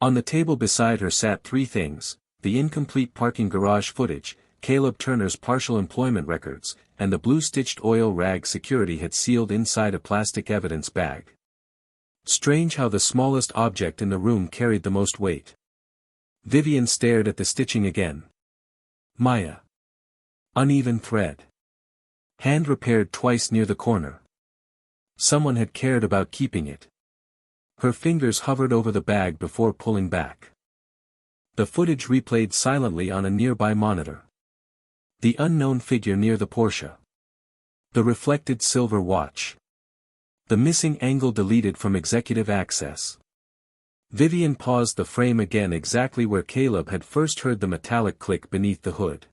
On the table beside her sat 3 things: the incomplete parking garage footage, Caleb Turner's partial employment records, and the blue-stitched oil rag security had sealed inside a plastic evidence bag. Strange how the smallest object in the room carried the most weight. Vivian stared at the stitching again. Maya. Uneven thread. Hand repaired twice near the corner. Someone had cared about keeping it. Her fingers hovered over the bag before pulling back. The footage replayed silently on a nearby monitor. The unknown figure near the Porsche. The reflected silver watch. The missing angle deleted from executive access. Vivian paused the frame again exactly where Caleb had first heard the metallic click beneath the hood.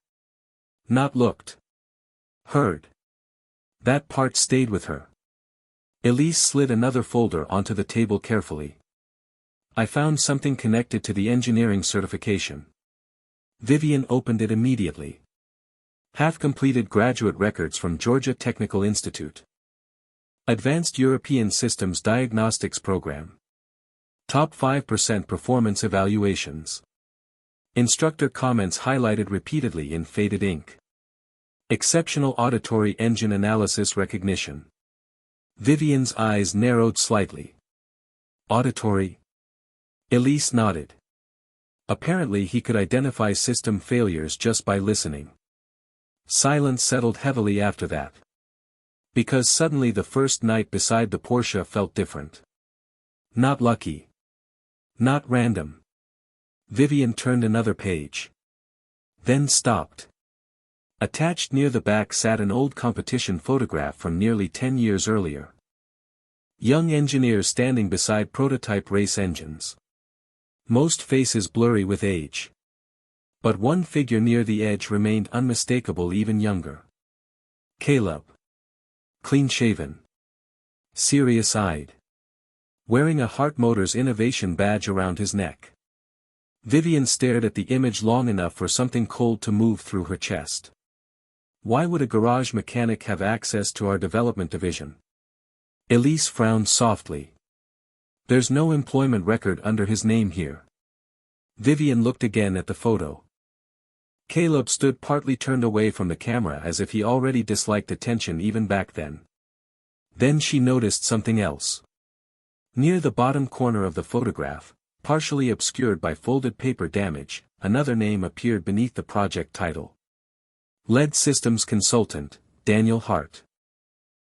Not looked. Heard. That part stayed with her. Elise slid another folder onto the table carefully. I found something connected to the engineering certification. Vivian opened it immediately. Half-completed graduate records from Georgia Technical Institute. Advanced European Systems Diagnostics Program. Top 5% performance evaluations. Instructor comments highlighted repeatedly in faded ink. Exceptional auditory engine analysis recognition. Vivian's eyes narrowed slightly. Auditory? Elise nodded. Apparently he could identify system failures just by listening. Silence settled heavily after that. Because suddenly the first night beside the Porsche felt different. Not lucky. Not random. Vivian turned another page. Then stopped. Attached near the back sat an old competition photograph from nearly 10 years earlier. Young engineers standing beside prototype race engines. Most faces blurry with age. But one figure near the edge remained unmistakable, even younger. Caleb. Clean-shaven. Serious-eyed. Wearing a Hart Motors Innovation badge around his neck. Vivian stared at the image long enough for something cold to move through her chest. Why would a garage mechanic have access to our development division? Elise frowned softly. There's no employment record under his name here. Vivian looked again at the photo. Caleb stood partly turned away from the camera as if he already disliked attention even back then. Then she noticed something else. Near the bottom corner of the photograph, partially obscured by folded paper damage, another name appeared beneath the project title. Lead Systems Consultant, Daniel Hart.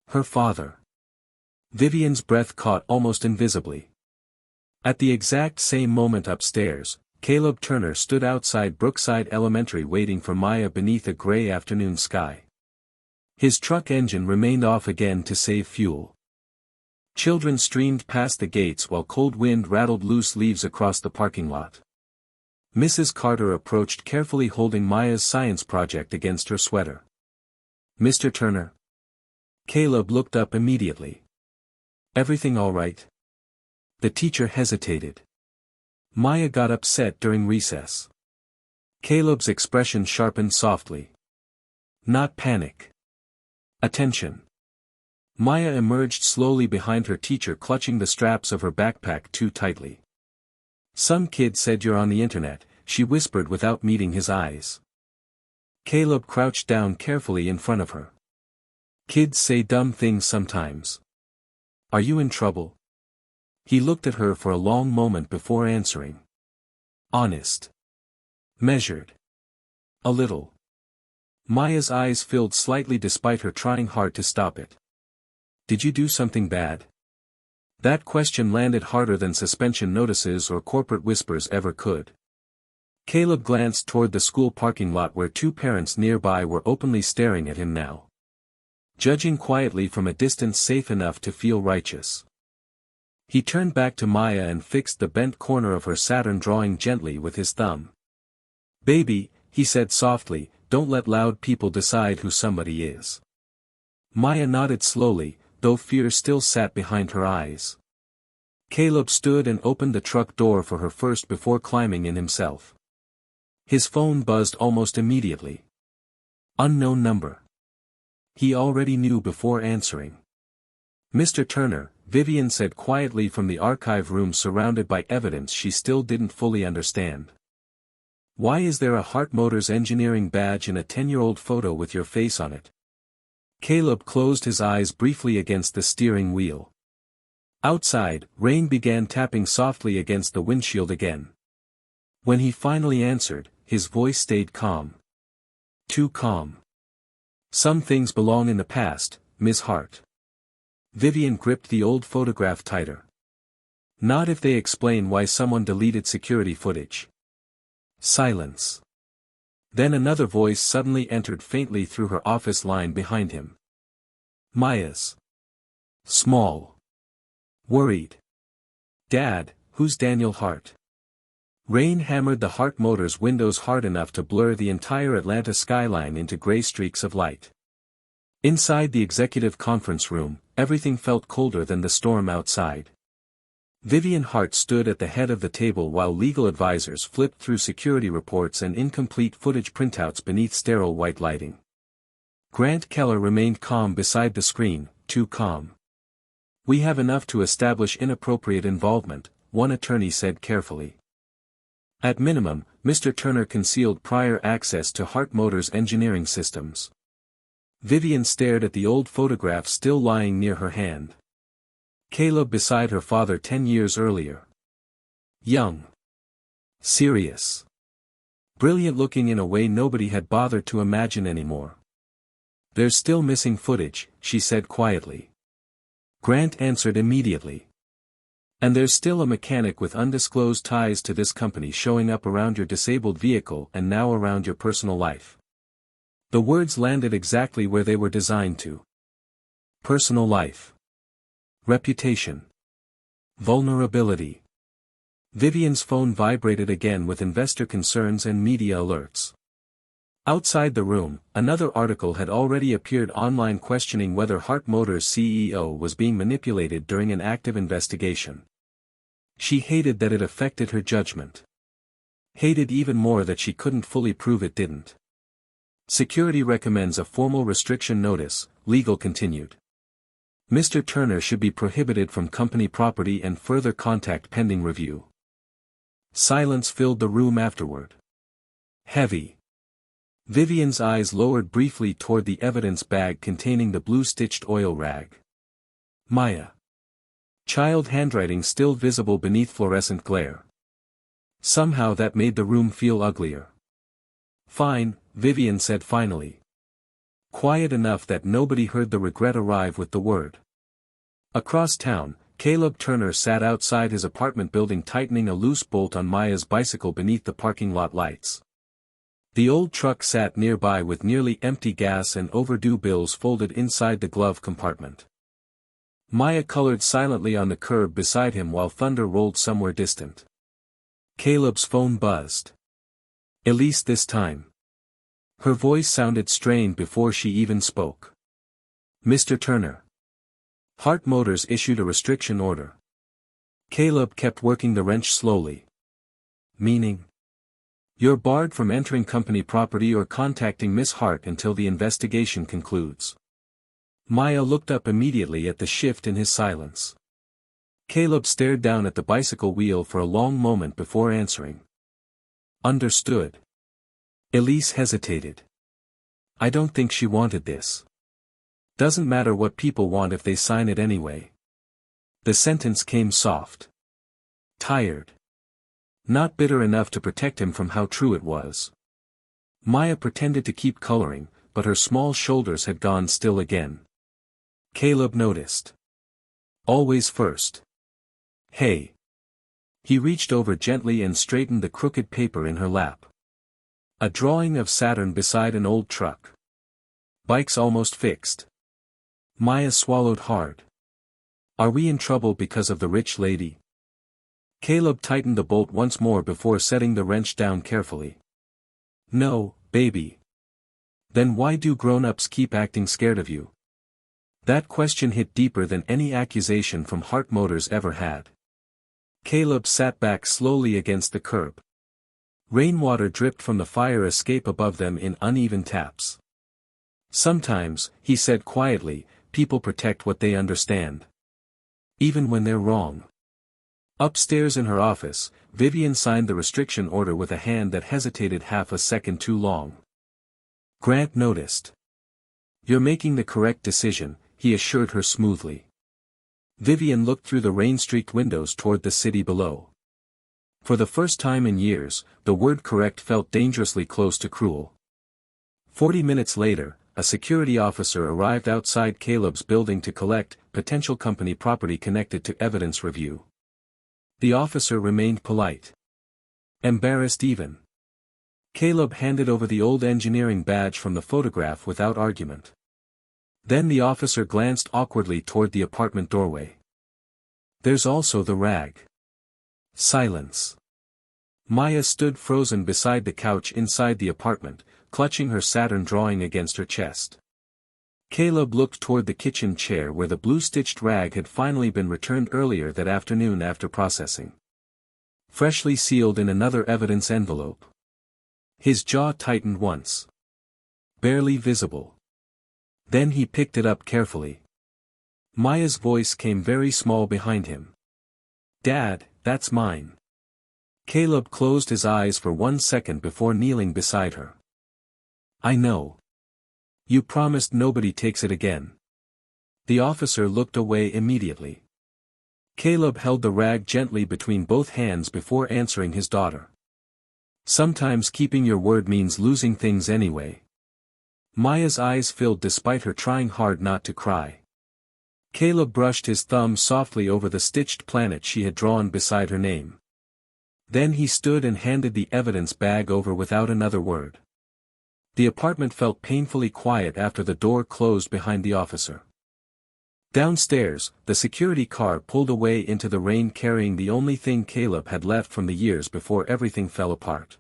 Her father. Vivian's breath caught almost invisibly. At the exact same moment upstairs, Caleb Turner stood outside Brookside Elementary waiting for Maya beneath a gray afternoon sky. His truck engine remained off again to save fuel. Children streamed past the gates while cold wind rattled loose leaves across the parking lot. Mrs. Carter approached carefully holding Maya's science project against her sweater. Mr. Turner? Caleb looked up immediately. Everything all right? The teacher hesitated. Maya got upset during recess. Caleb's expression sharpened softly. Not panic. Attention. Maya emerged slowly behind her teacher, clutching the straps of her backpack too tightly. Some kid said you're on the internet, she whispered without meeting his eyes. Caleb crouched down carefully in front of her. Kids say dumb things sometimes. Are you in trouble? He looked at her for a long moment before answering. Honest. Measured. A little. Maya's eyes filled slightly despite her trying hard to stop it. Did you do something bad? That question landed harder than suspension notices or corporate whispers ever could. Caleb glanced toward the school parking lot where two parents nearby were openly staring at him now. Judging quietly from a distance safe enough to feel righteous. He turned back to Maya and fixed the bent corner of her Saturn drawing gently with his thumb. "Baby," he said softly, "don't let loud people decide who somebody is." Maya nodded slowly, though fear still sat behind her eyes. Caleb stood and opened the truck door for her first before climbing in himself. His phone buzzed almost immediately. Unknown number. He already knew before answering. "Mr. Turner," Vivian said quietly from the archive room surrounded by evidence she still didn't fully understand. "Why is there a Hart Motors engineering badge in a 10-year-old photo with your face on it?" Caleb closed his eyes briefly against the steering wheel. Outside, rain began tapping softly against the windshield again. When he finally answered, his voice stayed calm. Too calm. "Some things belong in the past, Ms. Hart." Vivian gripped the old photograph tighter. "Not if they explain why someone deleted security footage." Silence. Then another voice suddenly entered faintly through her office line behind him. Maya's. Small. Worried. "Dad, who's Daniel Hart?" Rain hammered the Hart Motors windows hard enough to blur the entire Atlanta skyline into gray streaks of light. Inside the executive conference room, everything felt colder than the storm outside. Vivian Hart stood at the head of the table while legal advisors flipped through security reports and incomplete footage printouts beneath sterile white lighting. Grant Keller remained calm beside the screen, too calm. "We have enough to establish inappropriate involvement," one attorney said carefully. At minimum, Mr. Turner concealed prior access to Hart Motors engineering systems. Vivian stared at the old photograph still lying near her hand. Caleb beside her father 10 years earlier. Young. Serious. Brilliant looking in a way nobody had bothered to imagine anymore. "There's still missing footage," she said quietly. Grant answered immediately. "And there's still a mechanic with undisclosed ties to this company showing up around your disabled vehicle and now around your personal life." The words landed exactly where they were designed to. Personal life. Reputation. Vulnerability. Vivian's phone vibrated again with investor concerns and media alerts. Outside the room, another article had already appeared online questioning whether Hart Motors' CEO was being manipulated during an active investigation. She hated that it affected her judgment. Hated even more that she couldn't fully prove it didn't. "Security recommends a formal restriction notice," legal continued. "Mr. Turner should be prohibited from company property and further contact pending review." Silence filled the room afterward. Heavy. Vivian's eyes lowered briefly toward the evidence bag containing the blue-stitched oil rag. Maya. Child handwriting still visible beneath fluorescent glare. Somehow that made the room feel uglier. "Fine," Vivian said finally. Quiet enough that nobody heard the regret arrive with the word. Across town, Caleb Turner sat outside his apartment building tightening a loose bolt on Maya's bicycle beneath the parking lot lights. The old truck sat nearby with nearly empty gas and overdue bills folded inside the glove compartment. Maya colored silently on the curb beside him while thunder rolled somewhere distant. Caleb's phone buzzed. Elise this time. Her voice sounded strained before she even spoke. "Mr. Turner. Hart Motors issued a restriction order." Caleb kept working the wrench slowly. "Meaning? You're barred from entering company property or contacting Miss Hart until the investigation concludes." Maya looked up immediately at the shift in his silence. Caleb stared down at the bicycle wheel for a long moment before answering. "Understood." Elise hesitated. "I don't think she wanted this." "Doesn't matter what people want if they sign it anyway." The sentence came soft. Tired. Not bitter enough to protect him from how true it was. Maya pretended to keep coloring, but her small shoulders had gone still again. Caleb noticed. "Always first. Hey. He reached over gently and straightened the crooked paper in her lap. A drawing of Saturn beside an old truck. Bike's almost fixed. Maya swallowed hard. Are we in trouble because of the rich lady? Caleb tightened the bolt once more before setting the wrench down carefully. No, baby. Then why do grown-ups keep acting scared of you? That question hit deeper than any accusation from Hart Motors ever had. Caleb sat back slowly against the curb. Rainwater dripped from the fire escape above them in uneven taps. Sometimes, he said quietly, people protect what they understand. Even when they're wrong. Upstairs in her office, Vivian signed the restriction order with a hand that hesitated half a second too long. Grant noticed. You're making the correct decision, he assured her smoothly. Vivian looked through the rain-streaked windows toward the city below. For the first time in years, the word correct felt dangerously close to cruel. 40 minutes later, a security officer arrived outside Caleb's building to collect potential company property connected to evidence review. The officer remained polite. Embarrassed even. Caleb handed over the old engineering badge from the photograph without argument. Then the officer glanced awkwardly toward the apartment doorway. There's also the rag. Silence. Maya stood frozen beside the couch inside the apartment, clutching her Saturn drawing against her chest. Caleb looked toward the kitchen chair where the blue-stitched rag had finally been returned earlier that afternoon after processing. Freshly sealed in another evidence envelope. His jaw tightened once. Barely visible. Then he picked it up carefully. Maya's voice came very small behind him. Dad, that's mine. Caleb closed his eyes for 1 second before kneeling beside her. I know. You promised nobody takes it again. The officer looked away immediately. Caleb held the rag gently between both hands before answering his daughter. Sometimes keeping your word means losing things anyway. Maya's eyes filled despite her trying hard not to cry. Caleb brushed his thumb softly over the stitched planet she had drawn beside her name. Then he stood and handed the evidence bag over without another word. The apartment felt painfully quiet after the door closed behind the officer. Downstairs, the security car pulled away into the rain carrying the only thing Caleb had left from the years before everything fell apart.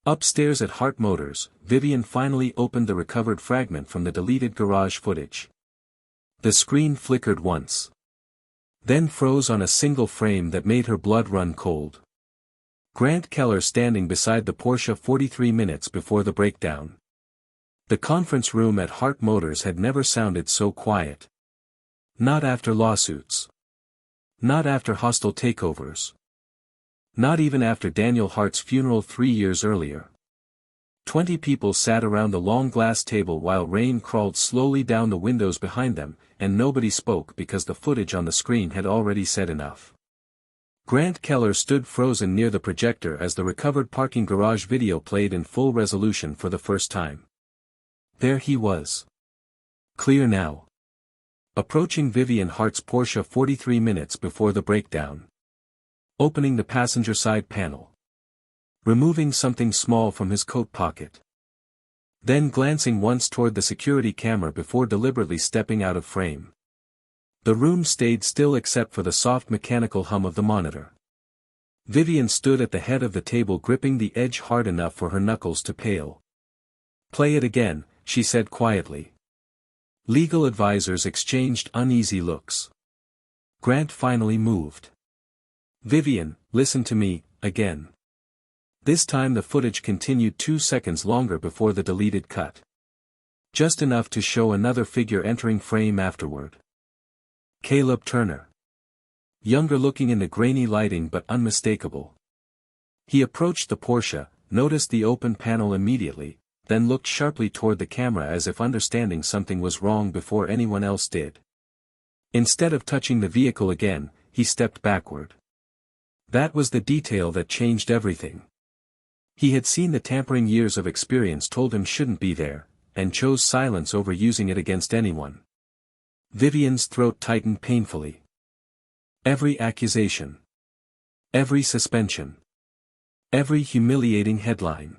Upstairs at Hart Motors, Vivian finally opened the recovered fragment from the deleted garage footage. The screen flickered once. Then froze on a single frame that made her blood run cold. Grant Keller standing beside the Porsche 43 minutes before the breakdown. The conference room at Hart Motors had never sounded so quiet. Not after lawsuits. Not after hostile takeovers. Not even after Daniel Hart's funeral 3 years earlier. 20 people sat around the long glass table while rain crawled slowly down the windows behind them, and nobody spoke because the footage on the screen had already said enough. Grant Keller stood frozen near the projector as the recovered parking garage video played in full resolution for the first time. There he was. Clear now. Approaching Vivian Hart's Porsche 43 minutes before the breakdown. Opening the passenger side panel. Removing something small from his coat pocket. Then glancing once toward the security camera before deliberately stepping out of frame. The room stayed still except for the soft mechanical hum of the monitor. Vivian stood at the head of the table gripping the edge hard enough for her knuckles to pale. Play it again, she said quietly. Legal advisors exchanged uneasy looks. Grant finally moved. Vivian, listen to me, again. This time the footage continued 2 seconds longer before the deleted cut. Just enough to show another figure entering frame afterward. Caleb Turner. Younger looking in the grainy lighting but unmistakable. He approached the Porsche, noticed the open panel immediately, then looked sharply toward the camera as if understanding something was wrong before anyone else did. Instead of touching the vehicle again, he stepped backward. That was the detail that changed everything. He had seen the tampering years of experience told him shouldn't be there, and chose silence over using it against anyone. Vivian's throat tightened painfully. Every accusation. Every suspension. Every humiliating headline.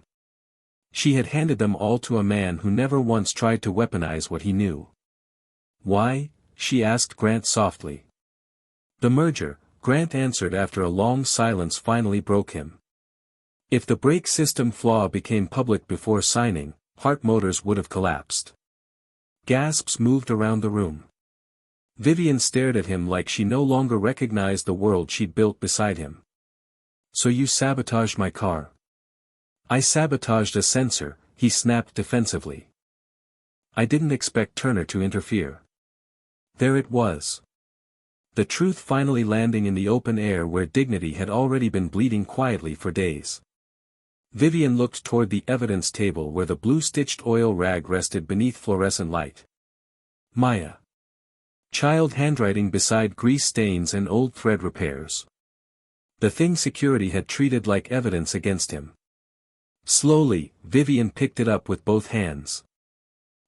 She had handed them all to a man who never once tried to weaponize what he knew. Why? She asked Grant softly. The merger, Grant answered after a long silence finally broke him. If the brake system flaw became public before signing, Hart Motors would have collapsed. Gasps moved around the room. Vivian stared at him like she no longer recognized the world she'd built beside him. So you sabotaged my car? I sabotaged a sensor, he snapped defensively. I didn't expect Turner to interfere. There it was. The truth finally landing in the open air where dignity had already been bleeding quietly for days. Vivian looked toward the evidence table where the blue-stitched oil rag rested beneath fluorescent light. Maya. Child handwriting beside grease stains and old thread repairs. The thing security had treated like evidence against him. Slowly, Vivian picked it up with both hands.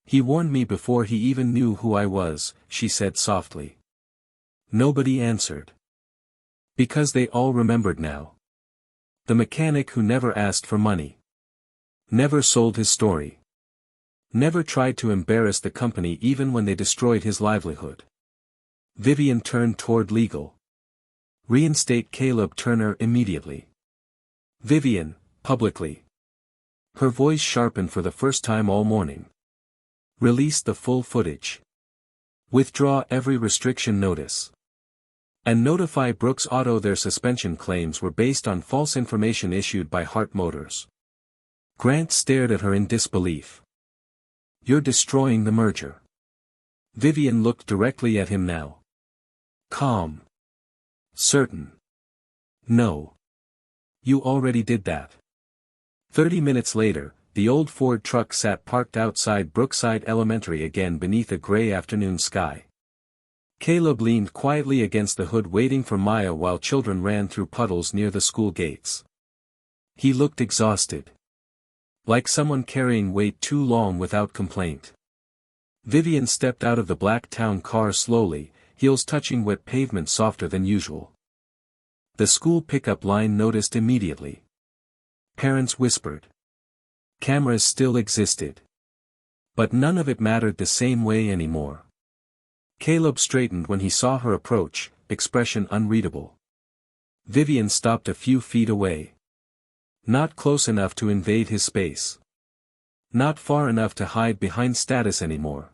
He warned me before he even knew who I was, she said softly. Nobody answered. Because they all remembered now. The mechanic who never asked for money. Never sold his story. Never tried to embarrass the company even when they destroyed his livelihood. Vivian turned toward legal. Reinstate Caleb Turner immediately. Vivian, publicly. Her voice sharpened for the first time all morning. Release the full footage. Withdraw every restriction notice. And notify Brooks Auto their suspension claims were based on false information issued by Hart Motors. Grant stared at her in disbelief. You're destroying the merger. Vivian looked directly at him now. Calm. Certain. No. You already did that. 30 minutes later, the old Ford truck sat parked outside Brookside Elementary again beneath a gray afternoon sky. Caleb leaned quietly against the hood waiting for Maya while children ran through puddles near the school gates. He looked exhausted. Like someone carrying weight too long without complaint. Vivian stepped out of the black town car slowly, heels touching wet pavement softer than usual. The school pickup line noticed immediately. Parents whispered. Cameras still existed. But none of it mattered the same way anymore. Caleb straightened when he saw her approach, expression unreadable. Vivian stopped a few feet away. Not close enough to invade his space. Not far enough to hide behind status anymore.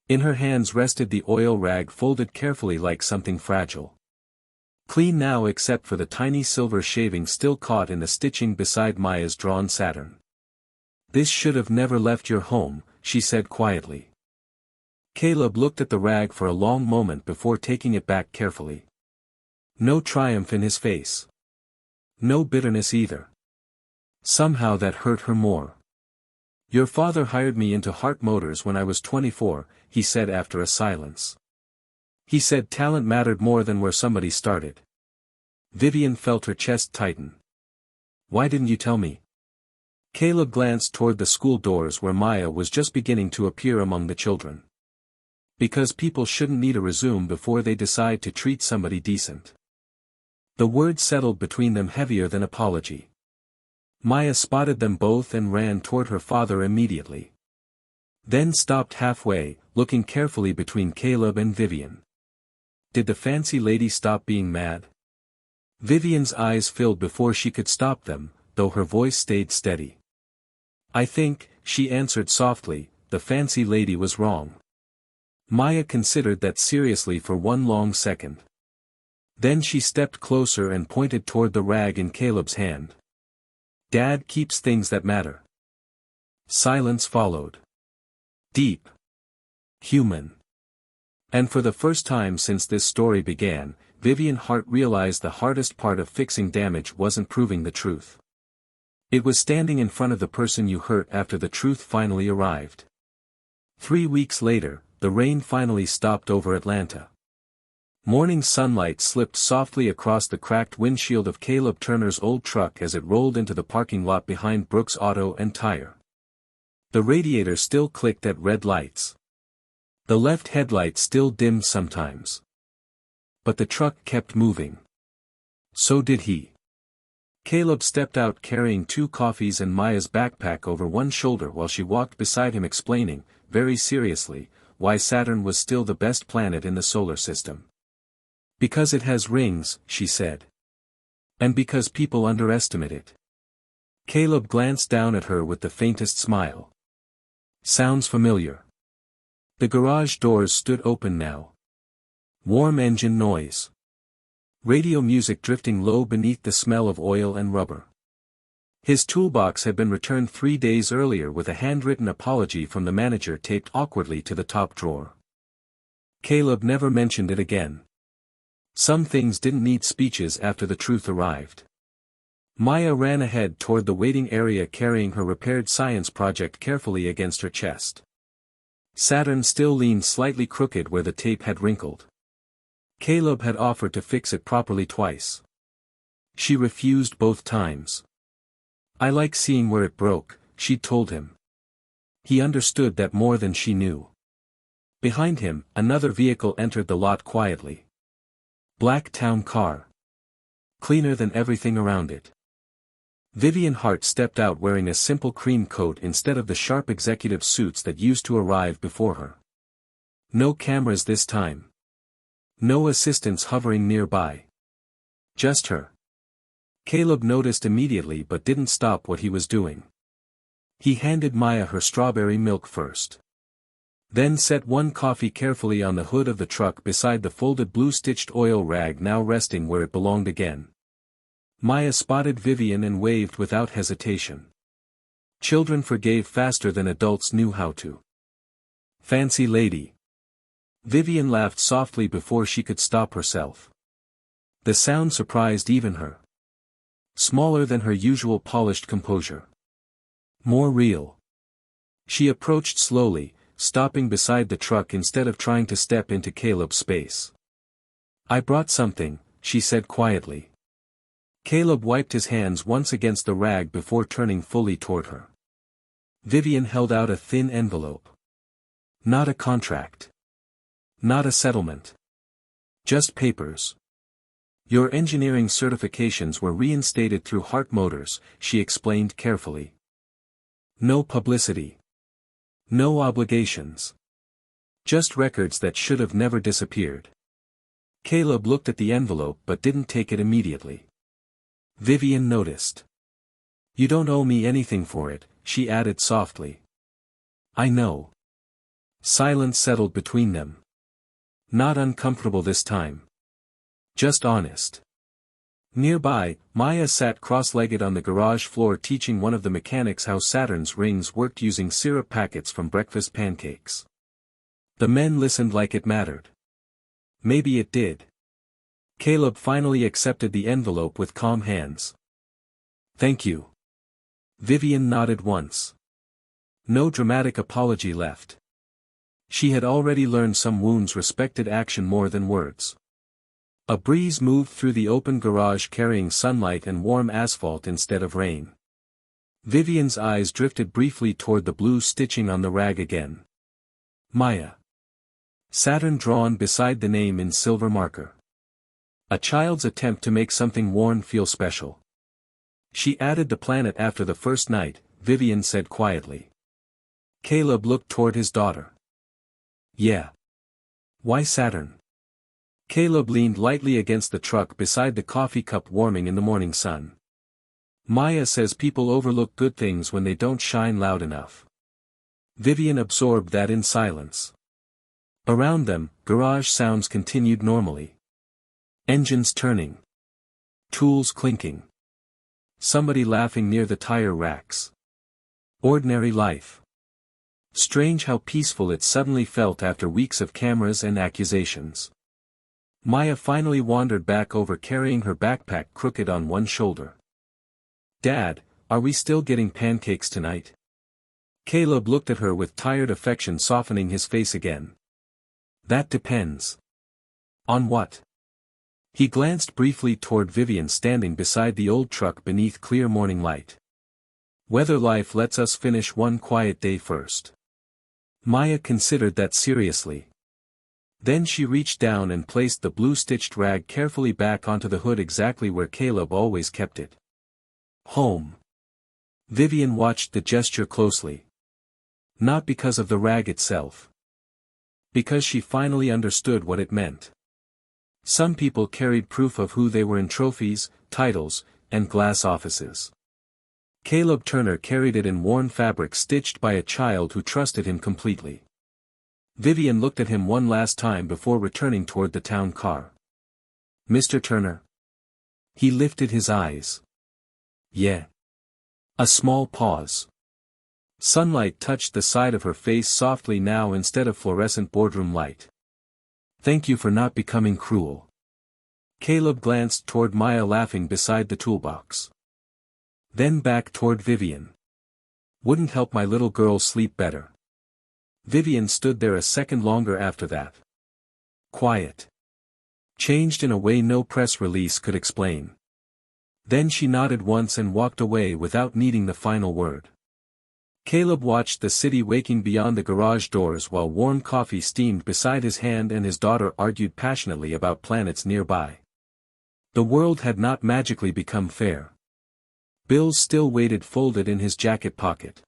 In her hands rested the oil rag folded carefully like something fragile. Clean now except for the tiny silver shaving still caught in the stitching beside Maya's drawn Saturn. This should have never left your home, she said quietly. Caleb looked at the rag for a long moment before taking it back carefully. No triumph in his face. No bitterness either. Somehow that hurt her more. Your father hired me into Hart Motors when I was 24, he said after a silence. He said talent mattered more than where somebody started. Vivian felt her chest tighten. Why didn't you tell me? Caleb glanced toward the school doors where Maya was just beginning to appear among the children. Because people shouldn't need a resume before they decide to treat somebody decent. The word settled between them heavier than apology. Maya spotted them both and ran toward her father immediately. Then stopped halfway, looking carefully between Caleb and Vivian. Did the fancy lady stop being mad? Vivian's eyes filled before she could stop them, though her voice stayed steady. I think, she answered softly, the fancy lady was wrong. Maya considered that seriously for one long second. Then she stepped closer and pointed toward the rag in Caleb's hand. Dad keeps things that matter. Silence followed. Deep. Human. And for the first time since this story began, Vivian Hart realized the hardest part of fixing damage wasn't proving the truth. It was standing in front of the person you hurt after the truth finally arrived. 3 weeks later, the rain finally stopped over Atlanta. Morning sunlight slipped softly across the cracked windshield of Caleb Turner's old truck as it rolled into the parking lot behind Brooks Auto and Tire. The radiator still clicked at red lights. The left headlight still dimmed sometimes. But the truck kept moving. So did he. Caleb stepped out carrying 2 coffees and Maya's backpack over one shoulder while she walked beside him explaining, very seriously, why Saturn was still the best planet in the solar system. Because it has rings, she said. And because people underestimate it. Caleb glanced down at her with the faintest smile. Sounds familiar. The garage doors stood open now. Warm engine noise. Radio music drifting low beneath the smell of oil and rubber. His toolbox had been returned 3 days earlier with a handwritten apology from the manager taped awkwardly to the top drawer. Caleb never mentioned it again. Some things didn't need speeches after the truth arrived. Maya ran ahead toward the waiting area carrying her repaired science project carefully against her chest. Saturn still leaned slightly crooked where the tape had wrinkled. Caleb had offered to fix it properly twice. She refused both times. I like seeing where it broke, she told him. He understood that more than she knew. Behind him, another vehicle entered the lot quietly. Black town car. Cleaner than everything around it. Vivian Hart stepped out wearing a simple cream coat instead of the sharp executive suits that used to arrive before her. No cameras this time. No assistants hovering nearby. Just her. Caleb noticed immediately but didn't stop what he was doing. He handed Maya her strawberry milk first. Then set 1 coffee carefully on the hood of the truck beside the folded blue-stitched oil rag now resting where it belonged again. Maya spotted Vivian and waved without hesitation. Children forgave faster than adults knew how to. Fancy lady. Vivian laughed softly before she could stop herself. The sound surprised even her. Smaller than her usual polished composure. More real. She approached slowly, stopping beside the truck instead of trying to step into Caleb's space. I brought something, she said quietly. Caleb wiped his hands once against the rag before turning fully toward her. Vivian held out a thin envelope. Not a contract. Not a settlement. Just papers. Your engineering certifications were reinstated through Hart Motors, she explained carefully. No publicity. No obligations. Just records that should have never disappeared. Caleb looked at the envelope but didn't take it immediately. Vivian noticed. You don't owe me anything for it, she added softly. I know. Silence settled between them. Not uncomfortable this time. Just honest. Nearby, Maya sat cross-legged on the garage floor teaching one of the mechanics how Saturn's rings worked using syrup packets from breakfast pancakes. The men listened like it mattered. Maybe it did. Caleb finally accepted the envelope with calm hands. Thank you. Vivian nodded once. No dramatic apology left. She had already learned some wounds respected action more than words. A breeze moved through the open garage carrying sunlight and warm asphalt instead of rain. Vivian's eyes drifted briefly toward the blue stitching on the rag again. Maya. Saturn drawn beside the name in silver marker. A child's attempt to make something worn feel special. She added the planet after the first night, Vivian said quietly. Caleb looked toward his daughter. Yeah. Why Saturn? Caleb leaned lightly against the truck beside the coffee cup warming in the morning sun. Maya says people overlook good things when they don't shine loud enough. Vivian absorbed that in silence. Around them, garage sounds continued normally. Engines turning. Tools clinking. Somebody laughing near the tire racks. Ordinary life. Strange how peaceful it suddenly felt after weeks of cameras and accusations. Maya finally wandered back over carrying her backpack crooked on one shoulder. Dad, are we still getting pancakes tonight? Caleb looked at her with tired affection softening his face again. That depends. On what? He glanced briefly toward Vivian standing beside the old truck beneath clear morning light. Whether life lets us finish one quiet day first. Maya considered that seriously. Then she reached down and placed the blue-stitched rag carefully back onto the hood exactly where Caleb always kept it. Home. Vivian watched the gesture closely. Not because of the rag itself. Because she finally understood what it meant. Some people carried proof of who they were in trophies, titles, and glass offices. Caleb Turner carried it in worn fabric stitched by a child who trusted him completely. Vivian looked at him one last time before returning toward the town car. "Mr. Turner?" He lifted his eyes. "Yeah." A small pause. Sunlight touched the side of her face softly now instead of fluorescent boardroom light. "Thank you for not becoming cruel." Caleb glanced toward Maya laughing beside the toolbox. Then back toward Vivian. "Wouldn't help my little girl sleep better." Vivian stood there a second longer after that. Quiet. Changed in a way no press release could explain. Then she nodded once and walked away without needing the final word. Caleb watched the city waking beyond the garage doors while warm coffee steamed beside his hand and his daughter argued passionately about planets nearby. The world had not magically become fair. Bills still waited folded in his jacket pocket.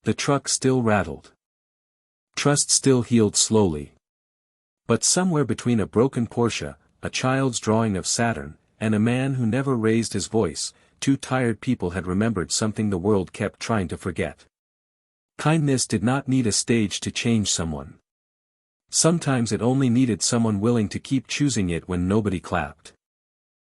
The truck still rattled. Trust still healed slowly. But somewhere between a broken Porsche, a child's drawing of Saturn, and a man who never raised his voice, two tired people had remembered something the world kept trying to forget. Kindness did not need a stage to change someone. Sometimes it only needed someone willing to keep choosing it when nobody clapped.